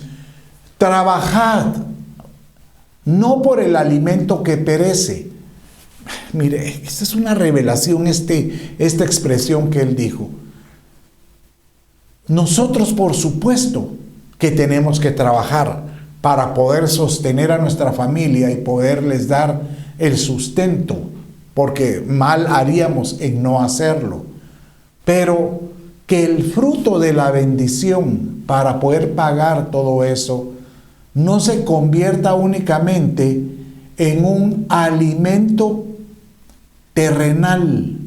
trabajad no por el alimento que perece. Mire, esta es una revelación, esta expresión que Él dijo. Nosotros, por supuesto, que tenemos que trabajar para poder sostener a nuestra familia y poderles dar el sustento, porque mal haríamos en no hacerlo. Pero que el fruto de la bendición para poder pagar todo eso no se convierta únicamente en un alimento terrenal,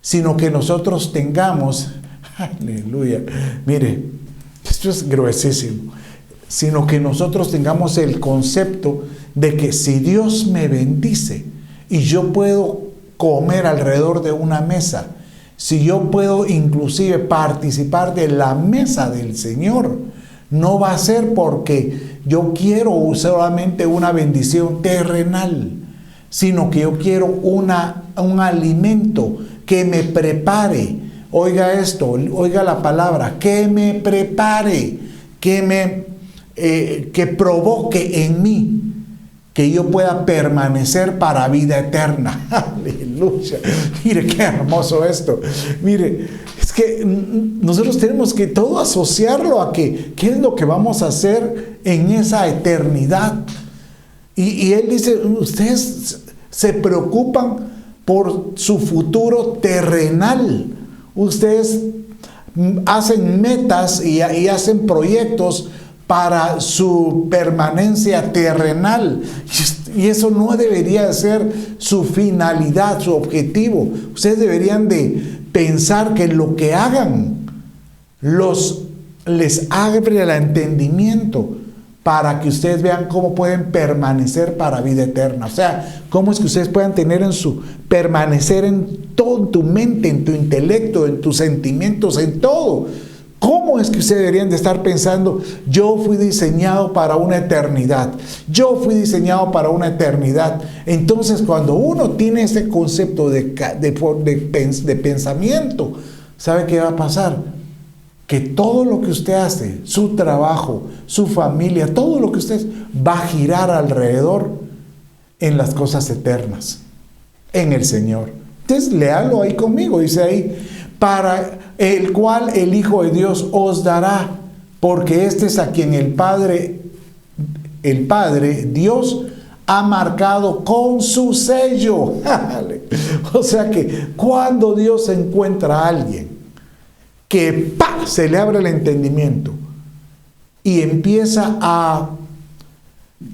sino que nosotros tengamos, aleluya, mire, esto es gruesísimo, sino que nosotros tengamos el concepto de que si Dios me bendice y yo puedo comer alrededor de una mesa, si yo puedo inclusive participar de la mesa del Señor, no va a ser porque yo quiero solamente una bendición terrenal, sino que yo quiero un alimento que me prepare. Oiga esto, oiga la palabra, que me prepare, que provoque en mí, que yo pueda permanecer para vida eterna. Aleluya. Mire qué hermoso esto. Mire, es que nosotros tenemos que todo asociarlo a qué es lo que vamos a hacer en esa eternidad. Y Él dice, ustedes se preocupan por su futuro terrenal. Ustedes hacen metas y hacen proyectos para su permanencia terrenal. Y eso no debería ser su finalidad, su objetivo. Ustedes deberían de pensar que lo que hagan les abre el entendimiento para que ustedes vean cómo pueden permanecer para vida eterna. O sea, cómo es que ustedes puedan permanecer en todo, en tu mente, en tu intelecto, en tus sentimientos, en todo. ¿Cómo es que ustedes deberían de estar pensando, yo fui diseñado para una eternidad? Yo fui diseñado para una eternidad. Entonces, cuando uno tiene ese concepto de pensamiento, ¿sabe qué va a pasar? Que todo lo que usted hace, su trabajo, su familia, todo lo que usted va a girar alrededor en las cosas eternas. en el Señor. Entonces, léalo ahí conmigo, dice ahí, para el cual el Hijo de Dios os dará, porque este es a quien el Padre, Dios, ha marcado con su sello. O sea que cuando Dios encuentra a alguien que se le abre el entendimiento y empieza a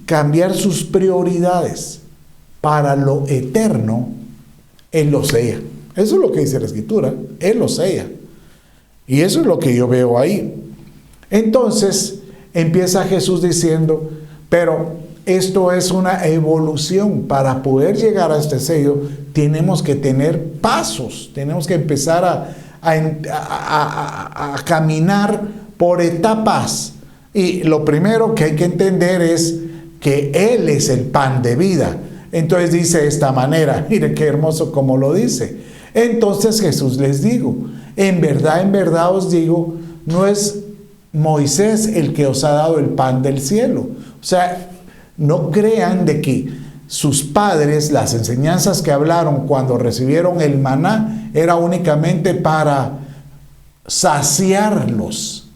cambiar sus prioridades para lo eterno, Él lo sella. Eso es lo que dice la Escritura, Él lo sella. Y eso es lo que yo veo ahí. Entonces empieza Jesús diciendo, pero esto es una evolución. Para poder llegar a este sello tenemos que tener pasos, tenemos que empezar a caminar por etapas. Y lo primero que hay que entender es que Él es el pan de vida. Entonces dice de esta manera, miren qué hermoso como lo dice. Entonces Jesús les digo, en verdad os digo, no es Moisés el que os ha dado el pan del cielo. O sea, no crean de que sus padres, las enseñanzas que hablaron cuando recibieron el maná, era únicamente para saciarlos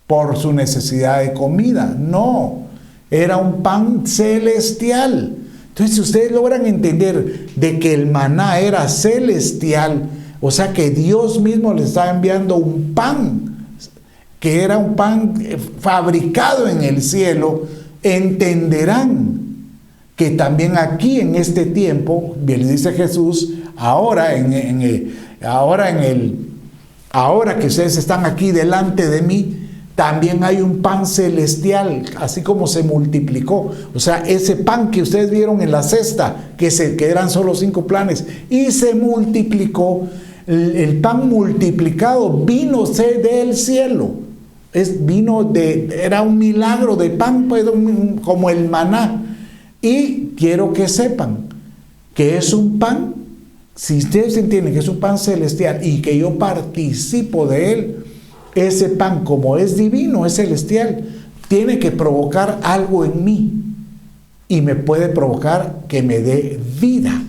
por su necesidad de comida. No, era un pan celestial. Entonces, si ustedes logran entender de que el maná era celestial, o sea que Dios mismo les estaba enviando un pan, que era un pan fabricado en el cielo, entenderán que también aquí en este tiempo, bien dice Jesús, ahora que ustedes están aquí delante de mí, también hay un pan celestial, así como se multiplicó. O sea, ese pan que ustedes vieron en la cesta, que eran solo 5 panes, y se multiplicó, el pan multiplicado vino del cielo. Era un milagro de pan, pues, como el maná. Y quiero que sepan que es un pan, si ustedes entienden que es un pan celestial y que yo participo de él, ese pan, como es divino, es celestial, tiene que provocar algo en mí y me puede provocar que me dé vida.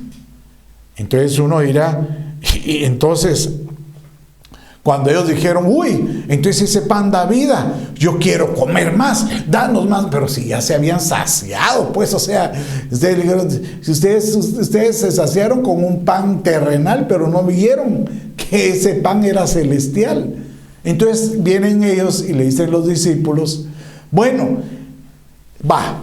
Entonces uno dirá, y entonces cuando ellos dijeron, uy, entonces ese pan da vida, yo quiero comer más, danos más, pero si ya se habían saciado, pues, o sea, ustedes dijeron, si ustedes se saciaron con un pan terrenal, pero no vieron que ese pan era celestial. Entonces vienen ellos y le dicen los discípulos, bueno,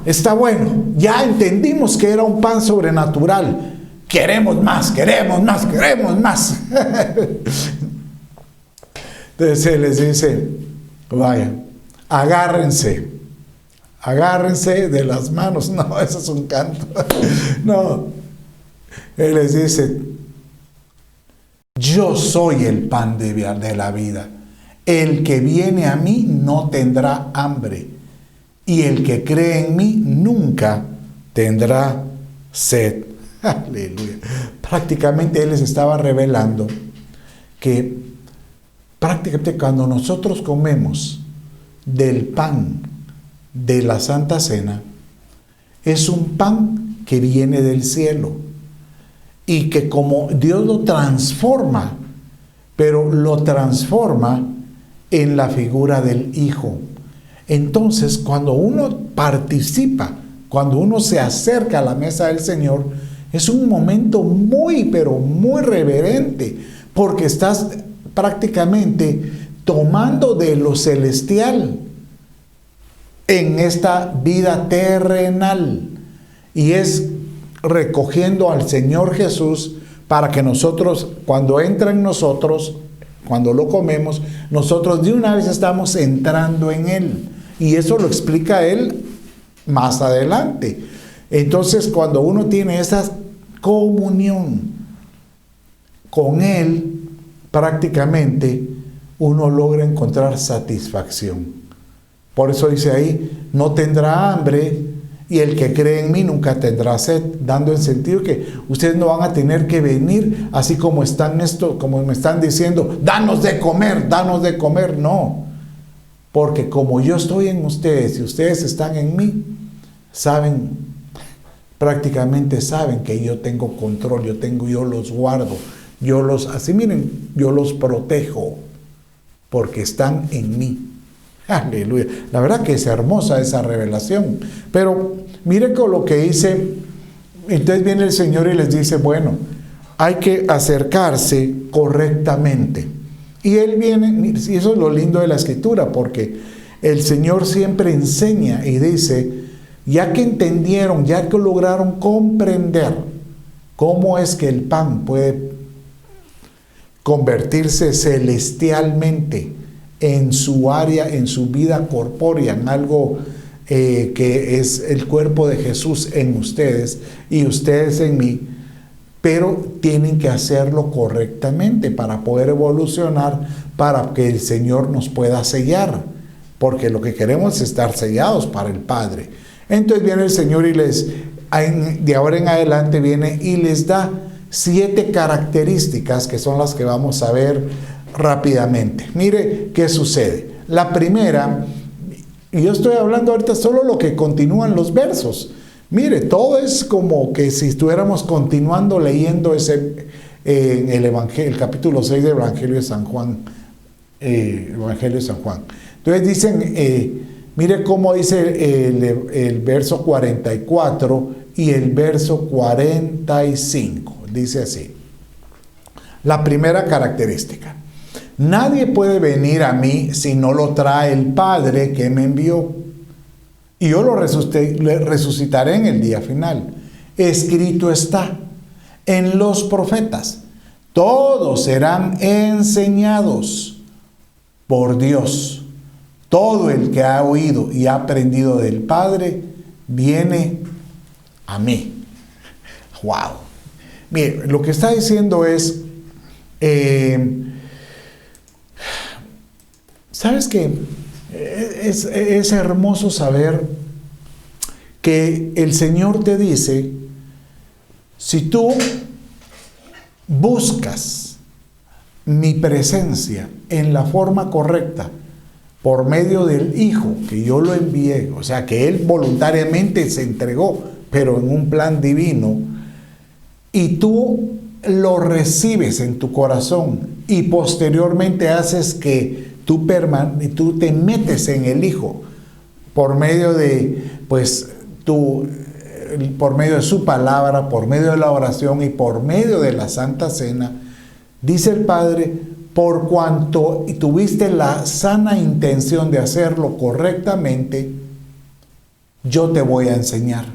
está bueno, ya entendimos que era un pan sobrenatural, queremos más, queremos más, queremos más. Entonces Él les dice, vaya, agárrense de las manos. No, eso es un canto. No, Él les dice, yo soy el pan de la vida. El que viene a mí no tendrá hambre, y el que cree en mí nunca tendrá sed. Aleluya. Prácticamente Él les estaba revelando que prácticamente cuando nosotros comemos del pan de la Santa Cena, es un pan que viene del cielo y que como Dios lo transforma, pero lo transforma en la figura del Hijo. Entonces, cuando uno participa, cuando uno se acerca a la mesa del Señor, es un momento muy, pero muy reverente, porque estás prácticamente tomando de lo celestial en esta vida terrenal, y es recogiendo al Señor Jesús para que nosotros, cuando entra en nosotros, cuando lo comemos, nosotros de una vez estamos entrando en Él, y eso lo explica Él más adelante. Entonces, cuando uno tiene esa comunión con Él, prácticamente uno logra encontrar satisfacción. Por eso dice ahí, no tendrá hambre, y el que cree en mí nunca tendrá sed, dando en sentido que ustedes no van a tener que venir así como como me están diciendo, danos de comer, no. Porque como yo estoy en ustedes y ustedes están en mí, saben prácticamente saben que yo tengo control, yo los guardo, así miren, yo los protejo, porque están en mí. Aleluya. La verdad que es hermosa esa revelación. Pero mire con lo que dice, entonces viene el Señor y les dice, bueno, hay que acercarse correctamente. Y Él viene, y eso es lo lindo de la Escritura, porque el Señor siempre enseña y dice, ya que entendieron, ya que lograron comprender cómo es que el pan puede convertirse celestialmente en su área, en su vida corpórea, en algo que es el cuerpo de Jesús en ustedes y ustedes en mí, pero tienen que hacerlo correctamente para poder evolucionar, para que el Señor nos pueda sellar, porque lo que queremos es estar sellados para el Padre. Entonces viene el Señor y de ahora en adelante viene y les da 7 características que son las que vamos a ver rápidamente. Mire qué sucede. La primera, y yo estoy hablando ahorita solo lo que continúan los versos. Mire, todo es como que si estuviéramos continuando leyendo el capítulo 6 del Evangelio de San Juan. Evangelio de San Juan. Entonces dicen, mire cómo dice el verso 44 y el verso 45. Dice así. La primera característica. Nadie puede venir a mí si no lo trae el Padre que me envió. Y yo lo resucitaré en el día final. Escrito está en los profetas. Todos serán enseñados por Dios. Todo el que ha oído y ha aprendido del Padre viene a mí. ¡Wow! Mire, lo que está diciendo es, ¿sabes qué? Es hermoso saber que el Señor te dice, si tú buscas mi presencia en la forma correcta, por medio del Hijo, que yo lo envié, o sea, que Él voluntariamente se entregó, pero en un plan divino, y tú lo recibes en tu corazón, y posteriormente haces que tú te metes en el Hijo, por medio de, por medio de su palabra, por medio de la oración y por medio de la Santa Cena, dice el Padre, por cuanto tuviste la sana intención de hacerlo correctamente, yo te voy a enseñar.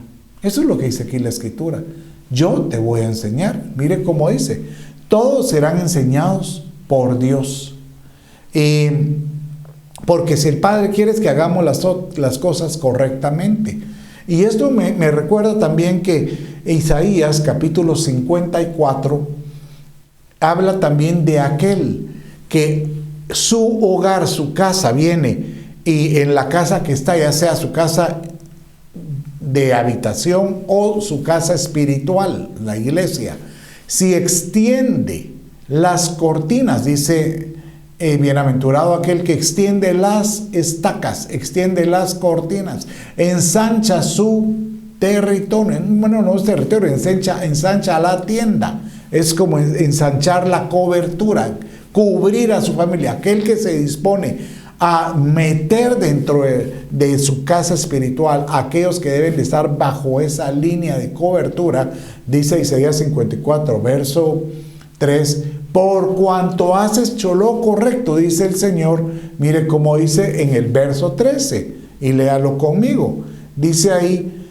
Eso es lo que dice aquí la Escritura. Yo te voy a enseñar. Mire cómo dice. Todos serán enseñados por Dios. Porque si el Padre quiere es que hagamos las cosas correctamente. Y esto me recuerda también que Isaías capítulo 54 habla también de aquel que su hogar, su casa viene, y en la casa que está, ya sea su casa de habitación o su casa espiritual, la iglesia, si extiende las cortinas, dice, bienaventurado aquel que extiende las estacas, extiende las cortinas, ensancha su territorio, bueno, no es territorio, ensancha la tienda, es como ensanchar la cobertura, cubrir a su familia, aquel que se dispone a meter dentro de su casa espiritual a aquellos que deben de estar bajo esa línea de cobertura, dice Isaías 54, verso 3, por cuanto haces lo correcto, dice el Señor. Mire cómo dice en el verso 13, y léalo conmigo, dice ahí,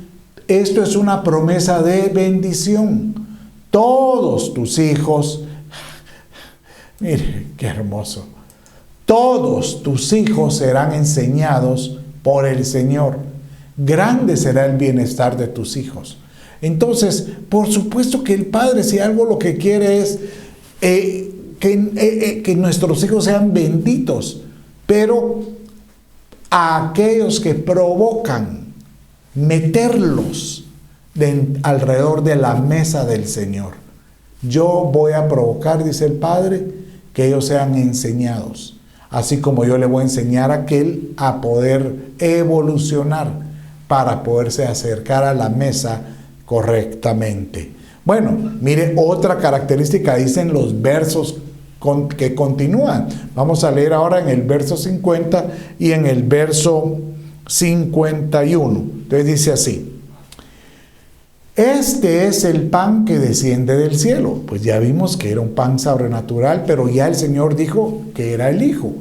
esto es una promesa de bendición, todos tus hijos, mire qué hermoso, todos tus hijos serán enseñados por el Señor. Grande será el bienestar de tus hijos. Entonces, por supuesto que el Padre, si algo lo que quiere es que nuestros hijos sean benditos, pero a aquellos que provocan meterlos alrededor de la mesa del Señor. Yo voy a provocar, dice el Padre, que ellos sean enseñados. Así como yo le voy a enseñar a aquel a poder evolucionar para poderse acercar a la mesa correctamente. Bueno, mire, otra característica dicen los versos que continúan. Vamos a leer ahora en el verso 50 y en el verso 51. Entonces dice así: este es el pan que desciende del cielo. Pues ya vimos que era un pan sobrenatural, pero ya el Señor dijo que era el Hijo,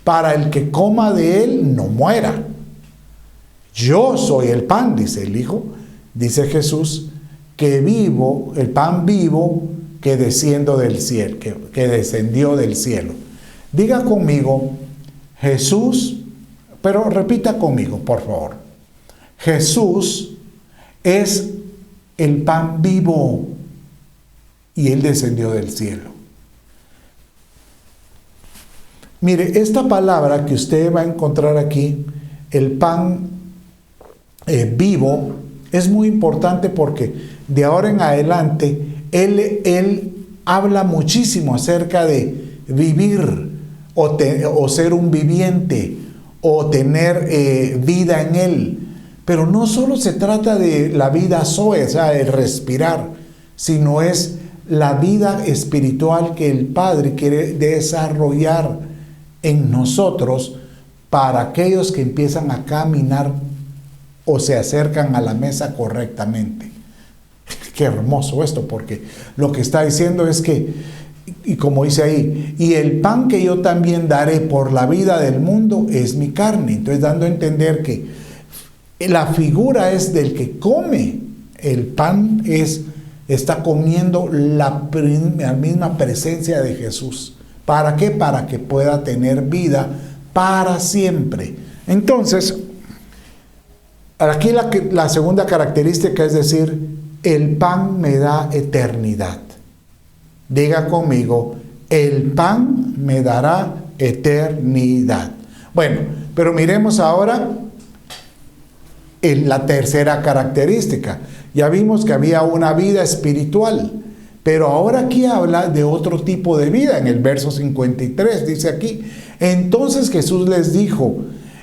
para el que coma de él no muera. Yo soy el pan, dice el Hijo, dice Jesús, que vivo, el pan vivo que desciendo del cielo, que descendió del cielo. Diga conmigo, Jesús, pero repita conmigo, por favor. Jesús es el pan vivo y él descendió del cielo. Mire, esta palabra que usted va a encontrar aquí, el pan vivo, es muy importante porque de ahora en adelante él habla muchísimo acerca de vivir o ser un viviente o tener vida en él. Pero no solo se trata de la vida zoe, o sea, el respirar, sino es la vida espiritual que el Padre quiere desarrollar en nosotros para aquellos que empiezan a caminar o se acercan a la mesa correctamente. Qué hermoso esto, porque lo que está diciendo es que, y como dice ahí, y el pan que yo también daré por la vida del mundo es mi carne. Entonces dando a entender que la figura es del que come el pan, está comiendo la misma presencia de Jesús. ¿Para qué? Para que pueda tener vida para siempre. Entonces, aquí la segunda característica es decir, el pan me da eternidad. Diga conmigo, el pan me dará eternidad. Bueno, pero miremos ahora en la tercera característica. Ya vimos que había una vida espiritual, pero ahora aquí habla de otro tipo de vida. En el verso 53 dice aquí: entonces Jesús les dijo,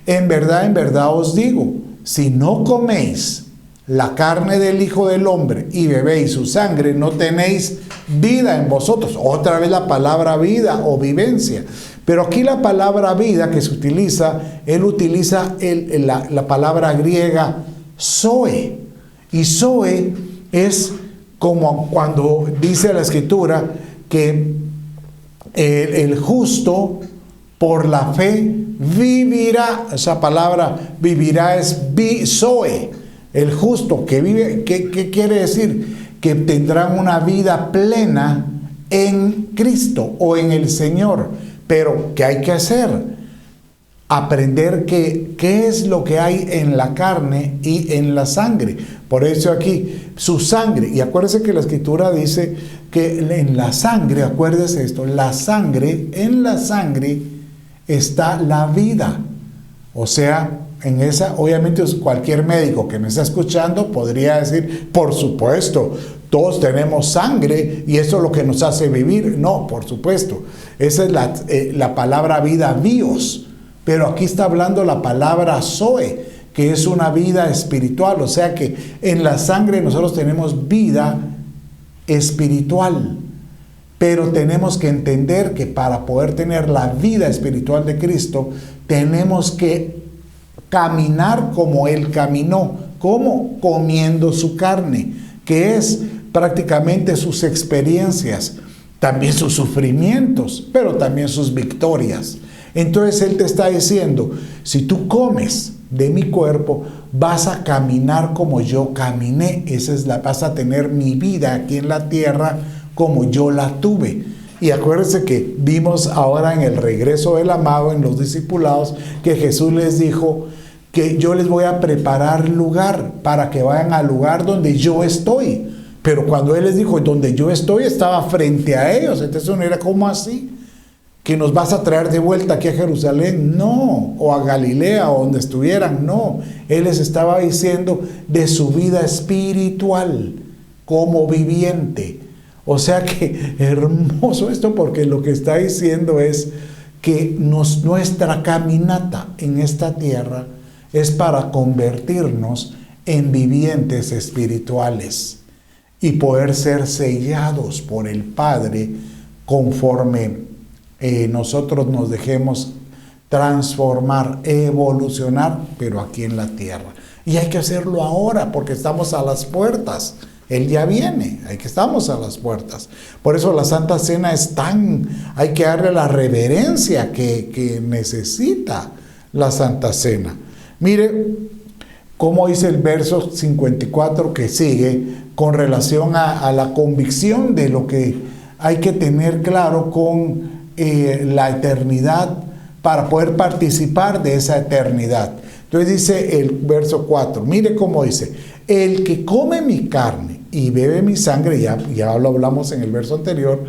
en verdad os digo, si no coméis la carne del Hijo del Hombre y bebéis su sangre, no tenéis vida en vosotros. Otra vez la palabra vida o vivencia. Pero aquí la palabra vida que se utiliza, él utiliza la palabra griega zoe. Y zoe es como cuando dice la Escritura que el justo por la fe vivirá. Esa palabra vivirá es zoe. El justo que vive, ¿qué quiere decir? Que tendrán una vida plena en Cristo o en el Señor. Pero, ¿qué hay que hacer? Aprender qué es lo que hay en la carne y en la sangre. Por eso aquí, su sangre. Y acuérdese que la Escritura dice que en la sangre, acuérdese esto, en la sangre está la vida. O sea, en esa, obviamente cualquier médico que me está escuchando podría decir, por supuesto, todos tenemos sangre y eso es lo que nos hace vivir. No, por supuesto. Esa es la palabra vida, bios. Pero aquí está hablando la palabra zoe, que es una vida espiritual. O sea que en la sangre nosotros tenemos vida espiritual. Pero tenemos que entender que para poder tener la vida espiritual de Cristo, tenemos que caminar como Él caminó. ¿Cómo? Comiendo su carne, que es prácticamente sus experiencias, también sus sufrimientos, pero también sus victorias. Entonces Él te está diciendo, si tú comes de mi cuerpo, vas a caminar como yo caminé. Vas a tener mi vida aquí en la tierra como yo la tuve. Y acuérdense que vimos ahora en el regreso del amado, en los discipulados, que Jesús les dijo que yo les voy a preparar lugar para que vayan al lugar donde yo estoy. Pero cuando Él les dijo, donde yo estoy, estaba frente a ellos. Entonces uno era, ¿cómo así? ¿Que nos vas a traer de vuelta aquí a Jerusalén? No. O a Galilea, o donde estuvieran. No. Él les estaba diciendo de su vida espiritual como viviente. O sea que hermoso esto, porque lo que está diciendo es que nuestra caminata en esta tierra es para convertirnos en vivientes espirituales y poder ser sellados por el Padre conforme nosotros nos dejemos transformar, evolucionar, pero aquí en la tierra. Y hay que hacerlo ahora porque estamos a las puertas. Él ya viene, hay que estamos a las puertas. Por eso la Santa Cena hay que darle la reverencia que necesita la Santa Cena. Mire cómo dice el verso 54 que sigue con relación a la convicción de lo que hay que tener claro con la eternidad para poder participar de esa eternidad. Entonces dice el verso 4, mire cómo dice: el que come mi carne y bebe mi sangre, ya lo hablamos en el verso anterior,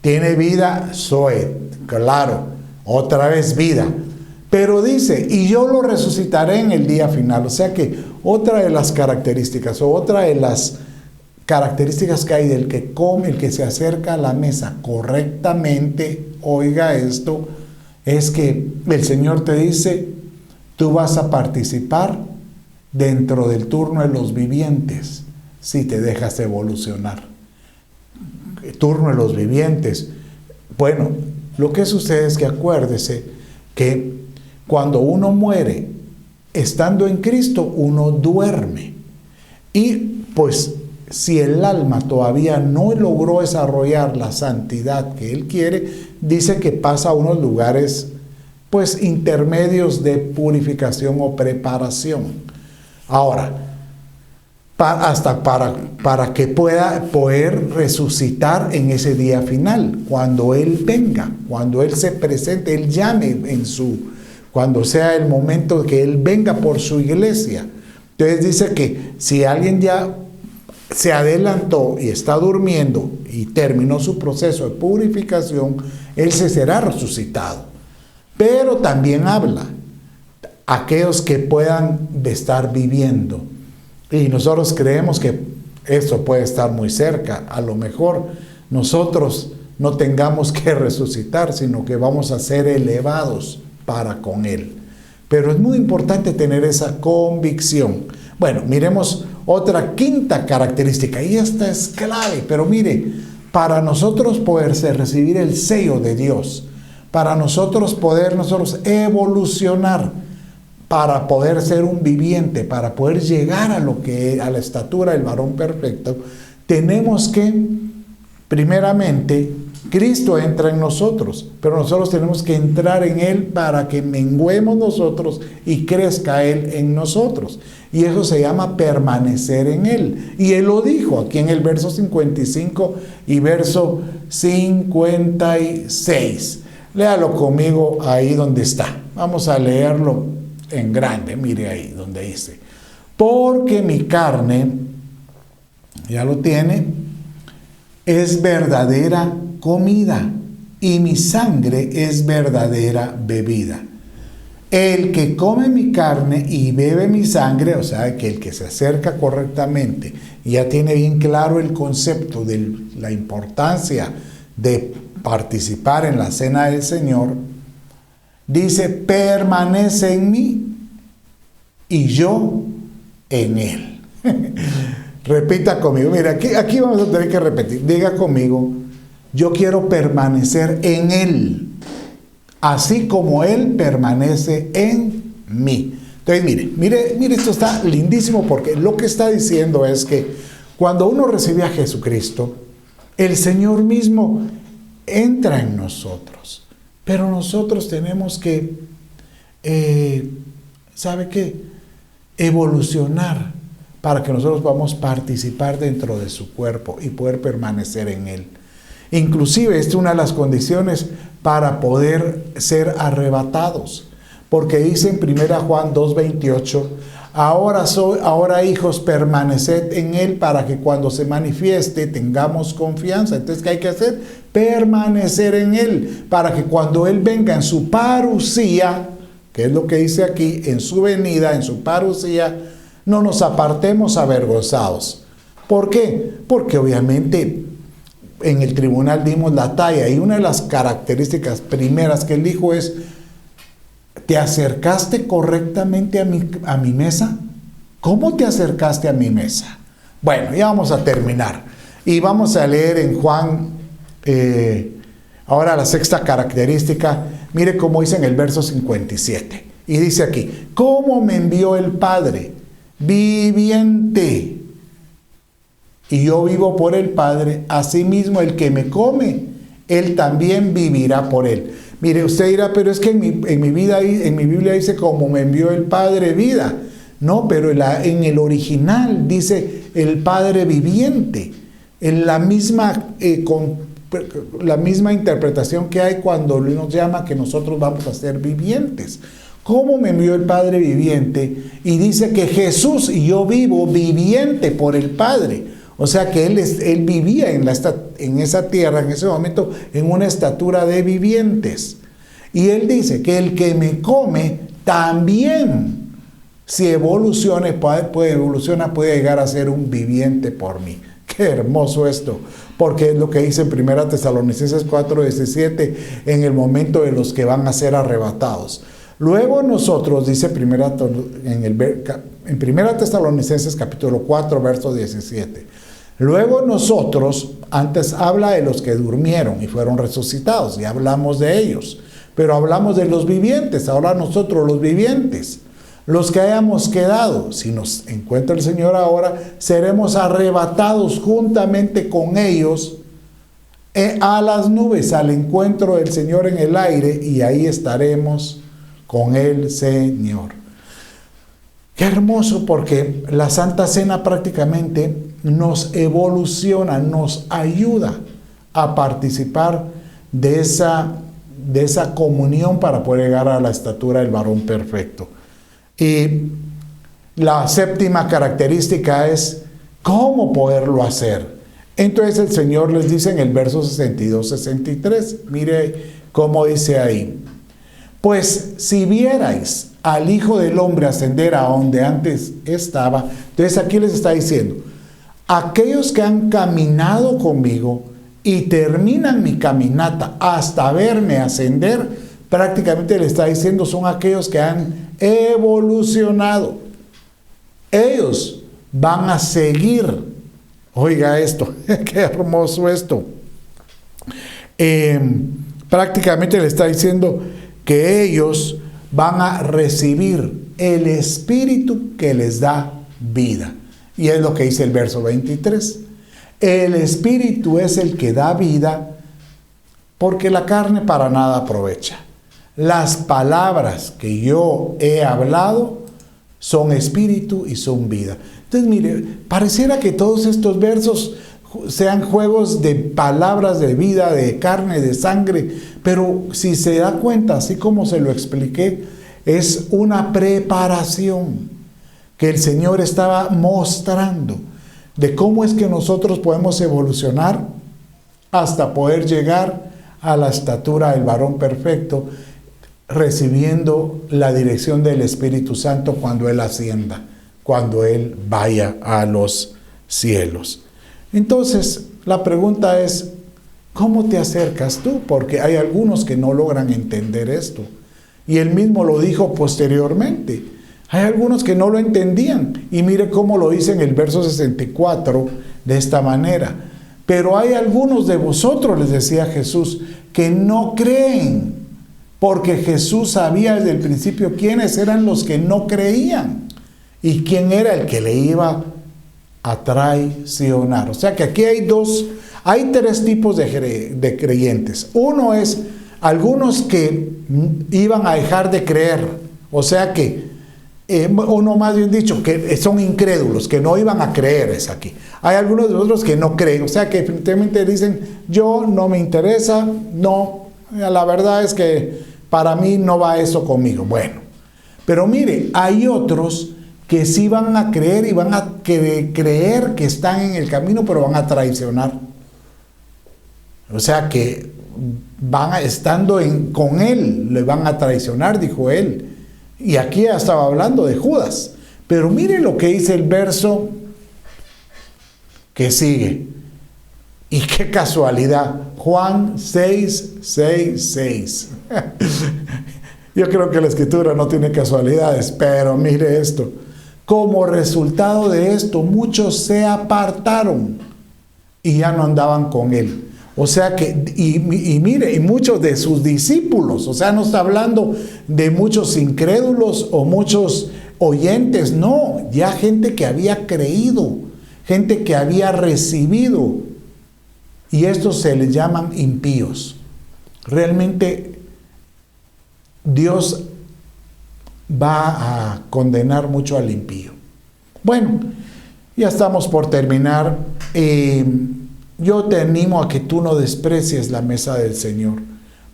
tiene vida zoe, claro, otra vez vida. Pero dice, y yo lo resucitaré en el día final. O sea que otra de las características, o otra de las características que hay del que come, el que se acerca a la mesa correctamente, oiga esto, es que el Señor te dice, tú vas a participar dentro del turno de los vivientes si te dejas evolucionar. Turno de los vivientes. Bueno, lo que sucede es que acuérdese que cuando uno muere, estando en Cristo, uno duerme. Y pues si el alma todavía no logró desarrollar la santidad que Él quiere, dice que pasa a unos lugares pues intermedios de purificación o preparación. Ahora, para que pueda poder resucitar en ese día final, cuando Él venga, cuando Él se presente, Él llame cuando sea el momento que Él venga por su iglesia. Entonces dice que si alguien ya se adelantó y está durmiendo y terminó su proceso de purificación, Él se será resucitado. Pero también habla aquellos que puedan estar viviendo. Y nosotros creemos que eso puede estar muy cerca. A lo mejor nosotros no tengamos que resucitar, sino que vamos a ser elevados para con Él. Pero es muy importante tener esa convicción. Bueno, miremos otra quinta característica, y esta es clave, pero mire, para nosotros poderse recibir el sello de Dios, para nosotros poder evolucionar, para poder ser un viviente, para poder llegar a la estatura del varón perfecto, tenemos que, primeramente, Cristo entra en nosotros, pero nosotros tenemos que entrar en Él para que menguemos nosotros y crezca Él en nosotros. Y eso se llama permanecer en Él. Y Él lo dijo aquí en el verso 55 y verso 56. Léalo conmigo ahí donde está. Vamos a leerlo en grande. Mire ahí donde dice: porque mi carne, ya lo tiene, es verdadera comida y mi sangre es verdadera bebida. El que come mi carne y bebe mi sangre, o sea, que el que se acerca correctamente y ya tiene bien claro el concepto de la importancia de participar en la cena del Señor, dice, permanece en mí y yo en Él. Repita conmigo, mira, aquí vamos a tener que repetir. Diga conmigo, yo quiero permanecer en Él, así como Él permanece en mí. Entonces, mire, esto está lindísimo porque lo que está diciendo es que cuando uno recibe a Jesucristo, el Señor mismo entra en nosotros. Pero nosotros tenemos que, ¿sabe qué? Evolucionar para que nosotros podamos participar dentro de su cuerpo y poder permanecer en Él. Inclusive, esta es una de las condiciones para poder ser arrebatados. Porque dice en 1 Juan 2:28, ahora hijos, permaneced en Él para que cuando se manifieste tengamos confianza. Entonces, ¿qué hay que hacer? Permanecer en Él, para que cuando Él venga en su parucía, que es lo que dice aquí, en su venida, en su parucía, no nos apartemos avergonzados. ¿Por qué? Porque obviamente en el tribunal dimos la talla y una de las características primeras que Él dijo es: ¿te acercaste correctamente a mi mesa? ¿cómo te acercaste a mi mesa? Bueno, ya vamos a terminar. Y vamos a leer en Juan, ahora la sexta característica. Mire cómo dice en el verso 57. Y dice aquí, ¿cómo me envió el Padre? Viviente. Y yo vivo por el Padre, asimismo el que me come, él también vivirá por él. Mire, usted dirá, pero es que en mi Biblia dice, como me envió el Padre, vida. No, pero en el original dice el Padre viviente. En la misma interpretación que hay cuando nos llama que nosotros vamos a ser vivientes. ¿Cómo me envió el Padre viviente? Y dice que Jesús y yo vivo viviente por el Padre. O sea que él vivía en esa tierra, en ese momento, en una estatura de vivientes. Y él dice que el que me come también, si evoluciona, puede llegar a ser un viviente por mí. Qué hermoso esto, porque es lo que dice en 1 Tesalonicenses 4:17, en el momento de los que van a ser arrebatados. Luego nosotros, dice en 1 Tesalonicenses capítulo 4, verso 17, luego nosotros, antes habla de los que durmieron y fueron resucitados, y hablamos de ellos, pero hablamos de los vivientes, ahora nosotros los vivientes, los que hayamos quedado, si nos encuentra el Señor ahora, seremos arrebatados juntamente con ellos a las nubes, al encuentro del Señor en el aire, y ahí estaremos con el Señor. Qué hermoso, porque la Santa Cena prácticamente nos evoluciona, nos ayuda a participar de esa comunión para poder llegar a la estatura del varón perfecto. Y la séptima característica es cómo poderlo hacer. Entonces el Señor les dice en el verso 62-63, mire cómo dice ahí, pues si vierais al Hijo del Hombre ascender a donde antes estaba, entonces aquí les está diciendo, aquellos que han caminado conmigo y terminan mi caminata hasta verme ascender, prácticamente le está diciendo son aquellos que han evolucionado. Ellos van a seguir. Oiga esto, qué hermoso esto. Prácticamente le está diciendo que ellos van a recibir el Espíritu que les da vida. Y es lo que dice el verso 23. El Espíritu es el que da vida, porque la carne para nada aprovecha. Las palabras que yo he hablado son espíritu y son vida. Entonces, mire, pareciera que todos estos versos sean juegos de palabras de vida, de carne, de sangre, pero si se da cuenta, así como se lo expliqué, es una preparación que el Señor estaba mostrando de cómo es que nosotros podemos evolucionar hasta poder llegar a la estatura del varón perfecto, recibiendo la dirección del Espíritu Santo cuando Él ascienda, cuando Él vaya a los cielos. Entonces, la pregunta es, ¿cómo te acercas tú? Porque hay algunos que no logran entender esto. Y Él mismo lo dijo posteriormente. Hay algunos que no lo entendían. Y mire cómo lo dice en el verso 64 de esta manera. Pero hay algunos de vosotros, les decía Jesús, que no creen. Porque Jesús sabía desde el principio quiénes eran los que no creían y quién era el que le iba a traicionar. O sea que aquí hay tres tipos de creyentes. Uno es algunos que iban a dejar de creer, o sea que, uno más bien dicho, que son incrédulos, que no iban a creer, es aquí. Hay algunos de otros que no creen, o sea que definitivamente dicen, yo no me interesa, no, la verdad es que para mí no va eso conmigo. Bueno, pero mire, hay otros que sí van a creer y van a creer que están en el camino, pero van a traicionar. O sea que estando con Él, le van a traicionar, dijo Él. Y aquí ya estaba hablando de Judas. Pero mire lo que dice el verso que sigue. Y qué casualidad, Juan 6:6. Yo creo que la escritura no tiene casualidades, pero mire esto. Como resultado de esto, muchos se apartaron y ya no andaban con él. O sea que, y mire, y muchos de sus discípulos, o sea, no está hablando de muchos incrédulos o muchos oyentes, no, ya gente que había creído, gente que había recibido, y estos se les llaman impíos. Realmente Dios va a condenar mucho al impío. Bueno, ya estamos por terminar. Yo te animo a que tú no desprecies la mesa del Señor,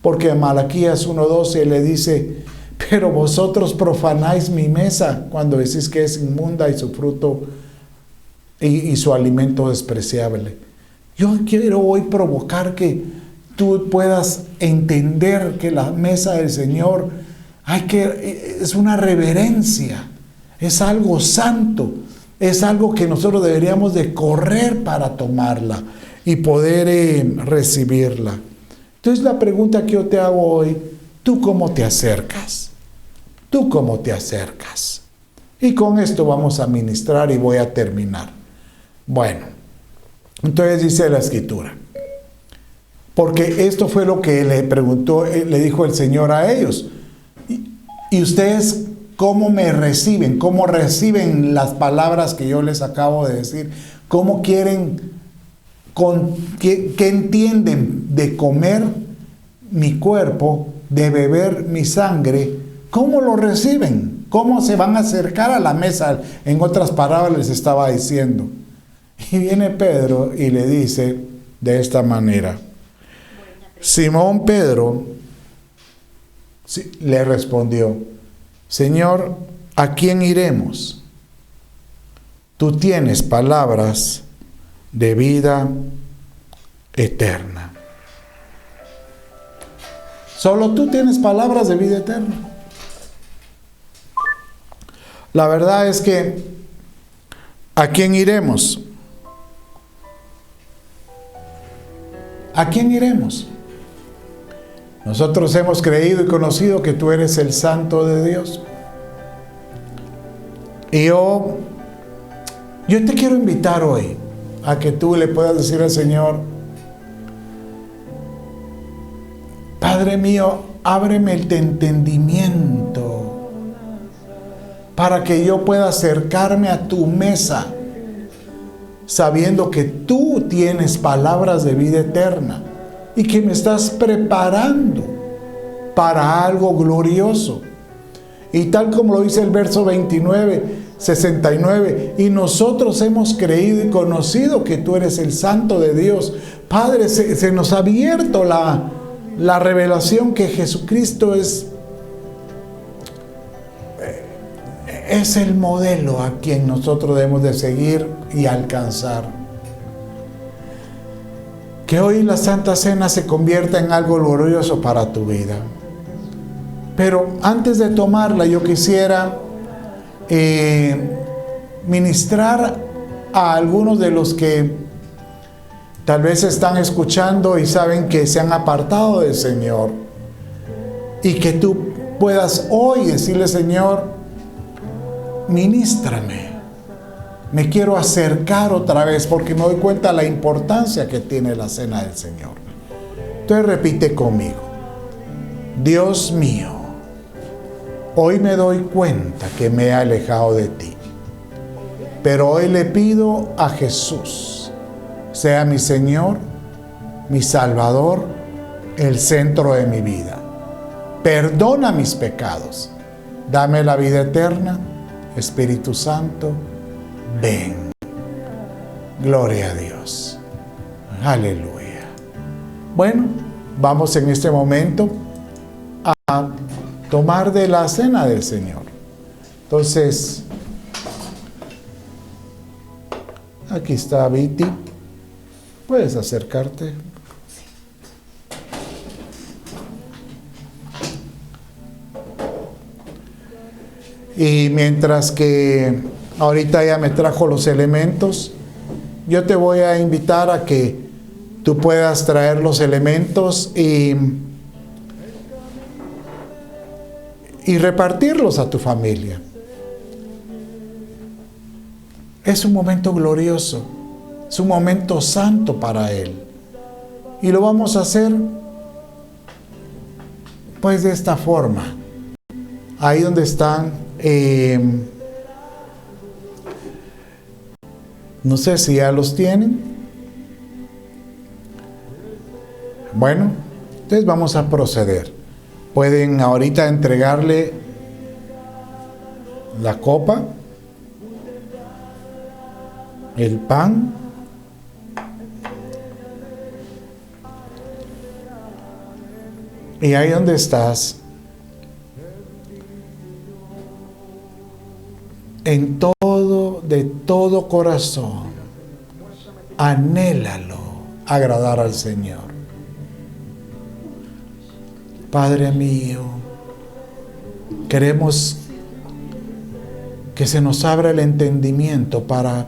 porque en Malaquías 1:12 le dice: pero vosotros profanáis mi mesa cuando decís que es inmunda y su fruto y su alimento despreciable. Yo quiero hoy provocar que tú puedas entender que la mesa del Señor es una reverencia, es algo santo, es algo que nosotros deberíamos de correr para tomarla y poder recibirla. Entonces la pregunta que yo te hago hoy: ¿tú cómo te acercas? ¿Tú cómo te acercas? Y con esto vamos a ministrar y voy a terminar. Bueno, entonces dice la Escritura, porque esto fue lo que le preguntó, le dijo el Señor a ellos. ¿Y ustedes cómo me reciben? ¿Cómo reciben las palabras que yo les acabo de decir? ¿Cómo quieren, qué entienden de comer mi cuerpo, de beber mi sangre? ¿Cómo lo reciben? ¿Cómo se van a acercar a la mesa? En otras palabras les estaba diciendo. Y viene Pedro y le dice de esta manera. Simón Pedro le respondió: Señor, ¿a quién iremos? Tú tienes palabras de vida eterna. Solo tú tienes palabras de vida eterna. La verdad es que, ¿a quién iremos? ¿A quién iremos? Nosotros hemos creído y conocido que tú eres el Santo de Dios. Y yo te quiero invitar hoy a que tú le puedas decir al Señor: Padre mío, ábreme el entendimiento para que yo pueda acercarme a tu mesa, sabiendo que tú tienes palabras de vida eterna y que me estás preparando para algo glorioso. Y tal como lo dice el verso 69, y nosotros hemos creído y conocido que tú eres el Santo de Dios. Padre, se nos ha abierto la revelación que Jesucristo es el modelo a quien nosotros debemos de seguir y alcanzar. Que hoy la Santa Cena se convierta en algo glorioso para tu vida. Pero antes de tomarla, yo quisiera ministrar a algunos de los que tal vez están escuchando y saben que se han apartado del Señor, y que tú puedas hoy decirle: Señor, ministrame, me quiero acercar otra vez porque me doy cuenta de la importancia que tiene la cena del Señor. Entonces repite conmigo: Dios mío, hoy me doy cuenta que me he alejado de ti, pero hoy le pido a Jesús, sea mi Señor, mi Salvador, el centro de mi vida. Perdona mis pecados, dame la vida eterna. Espíritu Santo, ven. Gloria a Dios. Aleluya. Bueno, vamos en este momento a tomar de la cena del Señor. Entonces, aquí está Viti. Puedes acercarte. Y mientras que ahorita ya me trajo los elementos, yo te voy a invitar a que tú puedas traer los elementos y repartirlos a tu familia. Es un momento glorioso, es un momento santo para Él. Y lo vamos a hacer pues de esta forma. Ahí donde están, no sé si ya los tienen. Bueno, entonces vamos a proceder. Pueden ahorita entregarle la copa, el pan, y ahí donde estás, en todo, de todo corazón, anhélalo, agradar al Señor. Padre mío, queremos que se nos abra el entendimiento para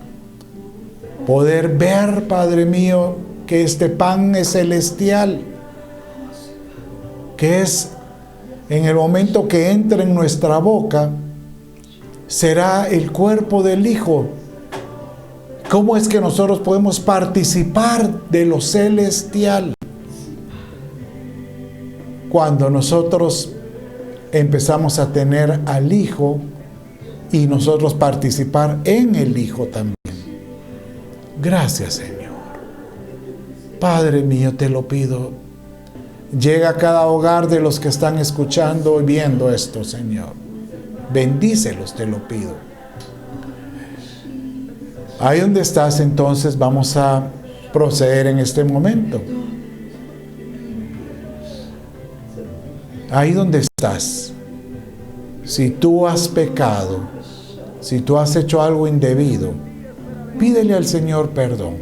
poder ver, Padre mío, que este pan es celestial, que es en el momento que entre en nuestra boca, será el cuerpo del Hijo. ¿Cómo es que nosotros podemos participar de lo celestial? Cuando nosotros empezamos a tener al Hijo y nosotros participar en el Hijo también. Gracias, Señor. Padre mío, te lo pido. Llega a cada hogar de los que están escuchando y viendo esto, Señor. Bendícelos, te lo pido. Ahí donde estás, entonces, vamos a proceder en este momento. Ahí donde estás, si tú has pecado, si tú has hecho algo indebido, pídele al Señor perdón.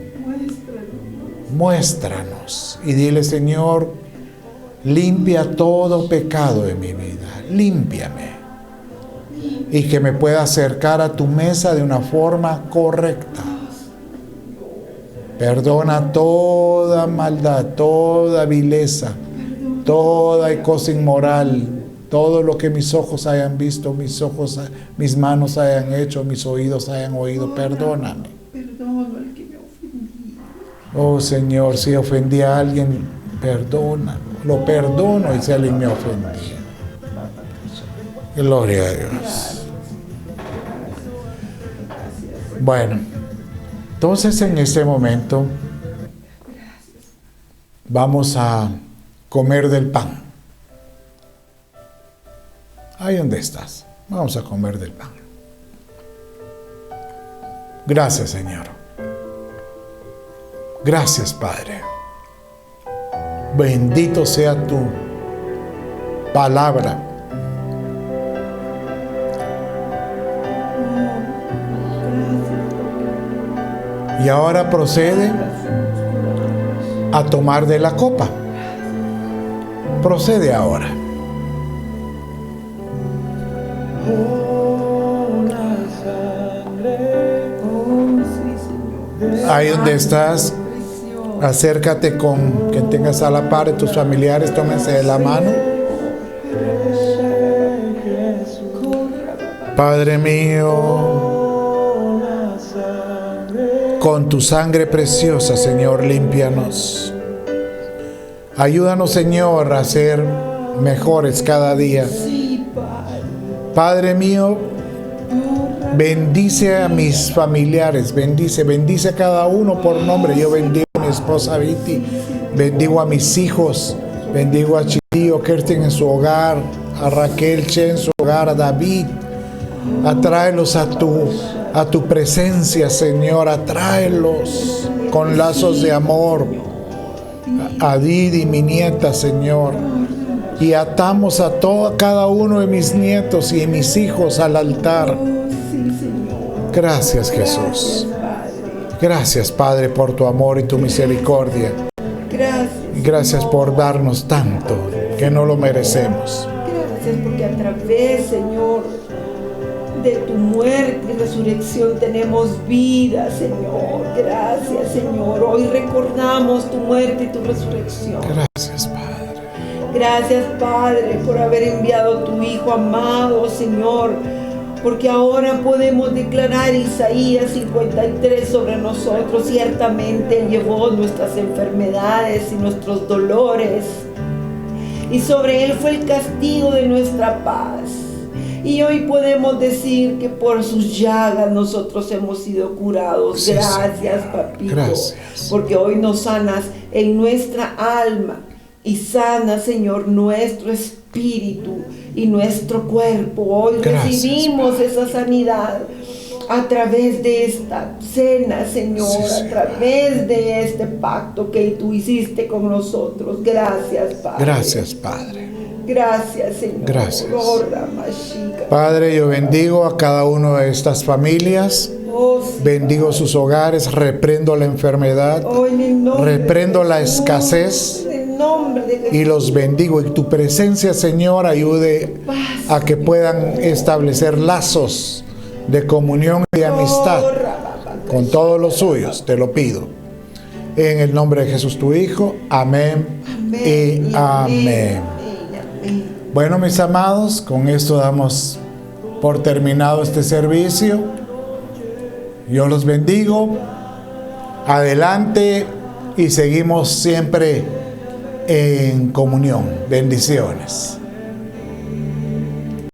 Muéstranos y dile: Señor, limpia todo pecado de mi vida, límpiame, y que me pueda acercar a tu mesa de una forma correcta. Perdona toda maldad, toda vileza, toda cosa inmoral, todo lo que mis ojos hayan visto, mis manos hayan hecho, mis oídos hayan oído. Perdóname. Perdono al que me ofendí. Oh Señor, si ofendí a alguien, perdónalo. Lo perdono y si alguien me ofendí. Gloria a Dios. Bueno, entonces en este momento vamos a comer del pan. Ahí donde estás, vamos a comer del pan. Gracias, Señor. Gracias, Padre. Bendito sea tu palabra. Y ahora procede a tomar de la copa. Procede ahora. Ahí donde estás, acércate con quien tengas a la par de tus familiares, tómense de la mano. Padre mío, con tu sangre preciosa, Señor, límpianos. Ayúdanos, Señor, a ser mejores cada día. Padre mío, bendice a mis familiares, bendice a cada uno por nombre. Yo bendigo a mi esposa Viti, bendigo a mis hijos, bendigo a Chitío Kertin en su hogar, a Raquel Che en su hogar, a David. Atráelos a tu presencia, Señor, atráelos con lazos de amor. A Didi, mi nieta, Señor, y atamos a cada uno de mis nietos y de mis hijos al altar. Gracias, Jesús. Gracias, Padre, por tu amor y tu misericordia. Gracias por darnos tanto que no lo merecemos. Gracias porque a través, Señor, de tu muerte y resurrección tenemos vida, Señor. Gracias, Señor. Hoy recordamos tu muerte y tu resurrección. Gracias, Padre. Gracias, Padre, por haber enviado a tu Hijo amado, Señor. porque ahora podemos declarar Isaías 53 sobre nosotros. Ciertamente Él llevó nuestras enfermedades y nuestros dolores, y sobre Él fue el castigo de nuestra paz. Y hoy podemos decir que por sus llagas nosotros hemos sido curados. Sí, gracias, Señor. papito. Gracias. Porque hoy nos sanas en nuestra alma y sana, Señor, nuestro espíritu y nuestro cuerpo. Hoy Gracias, recibimos Padre. esa sanidad a través de esta cena, Señor, Sí, a Señor. través de este pacto que tú hiciste con nosotros. Gracias, Padre. Gracias, Padre. Gracias, Señor. Gracias. Oh, Ramashika. Padre, yo bendigo a cada una de estas familias. Oh, sí, Bendigo sus hogares, reprendo la enfermedad, oh, en el nombre reprendo de la Jesús, escasez en el nombre de Jesús. y los bendigo. Y tu presencia, Señor, ayude a que puedan establecer lazos de comunión y de amistad Oh, Rababaka. con todos los suyos, te lo pido. En el nombre de Jesús, tu Hijo. Amén y amén. Bueno, mis amados, con esto damos por terminado este servicio. Yo los bendigo. Adelante y seguimos siempre en comunión. Bendiciones.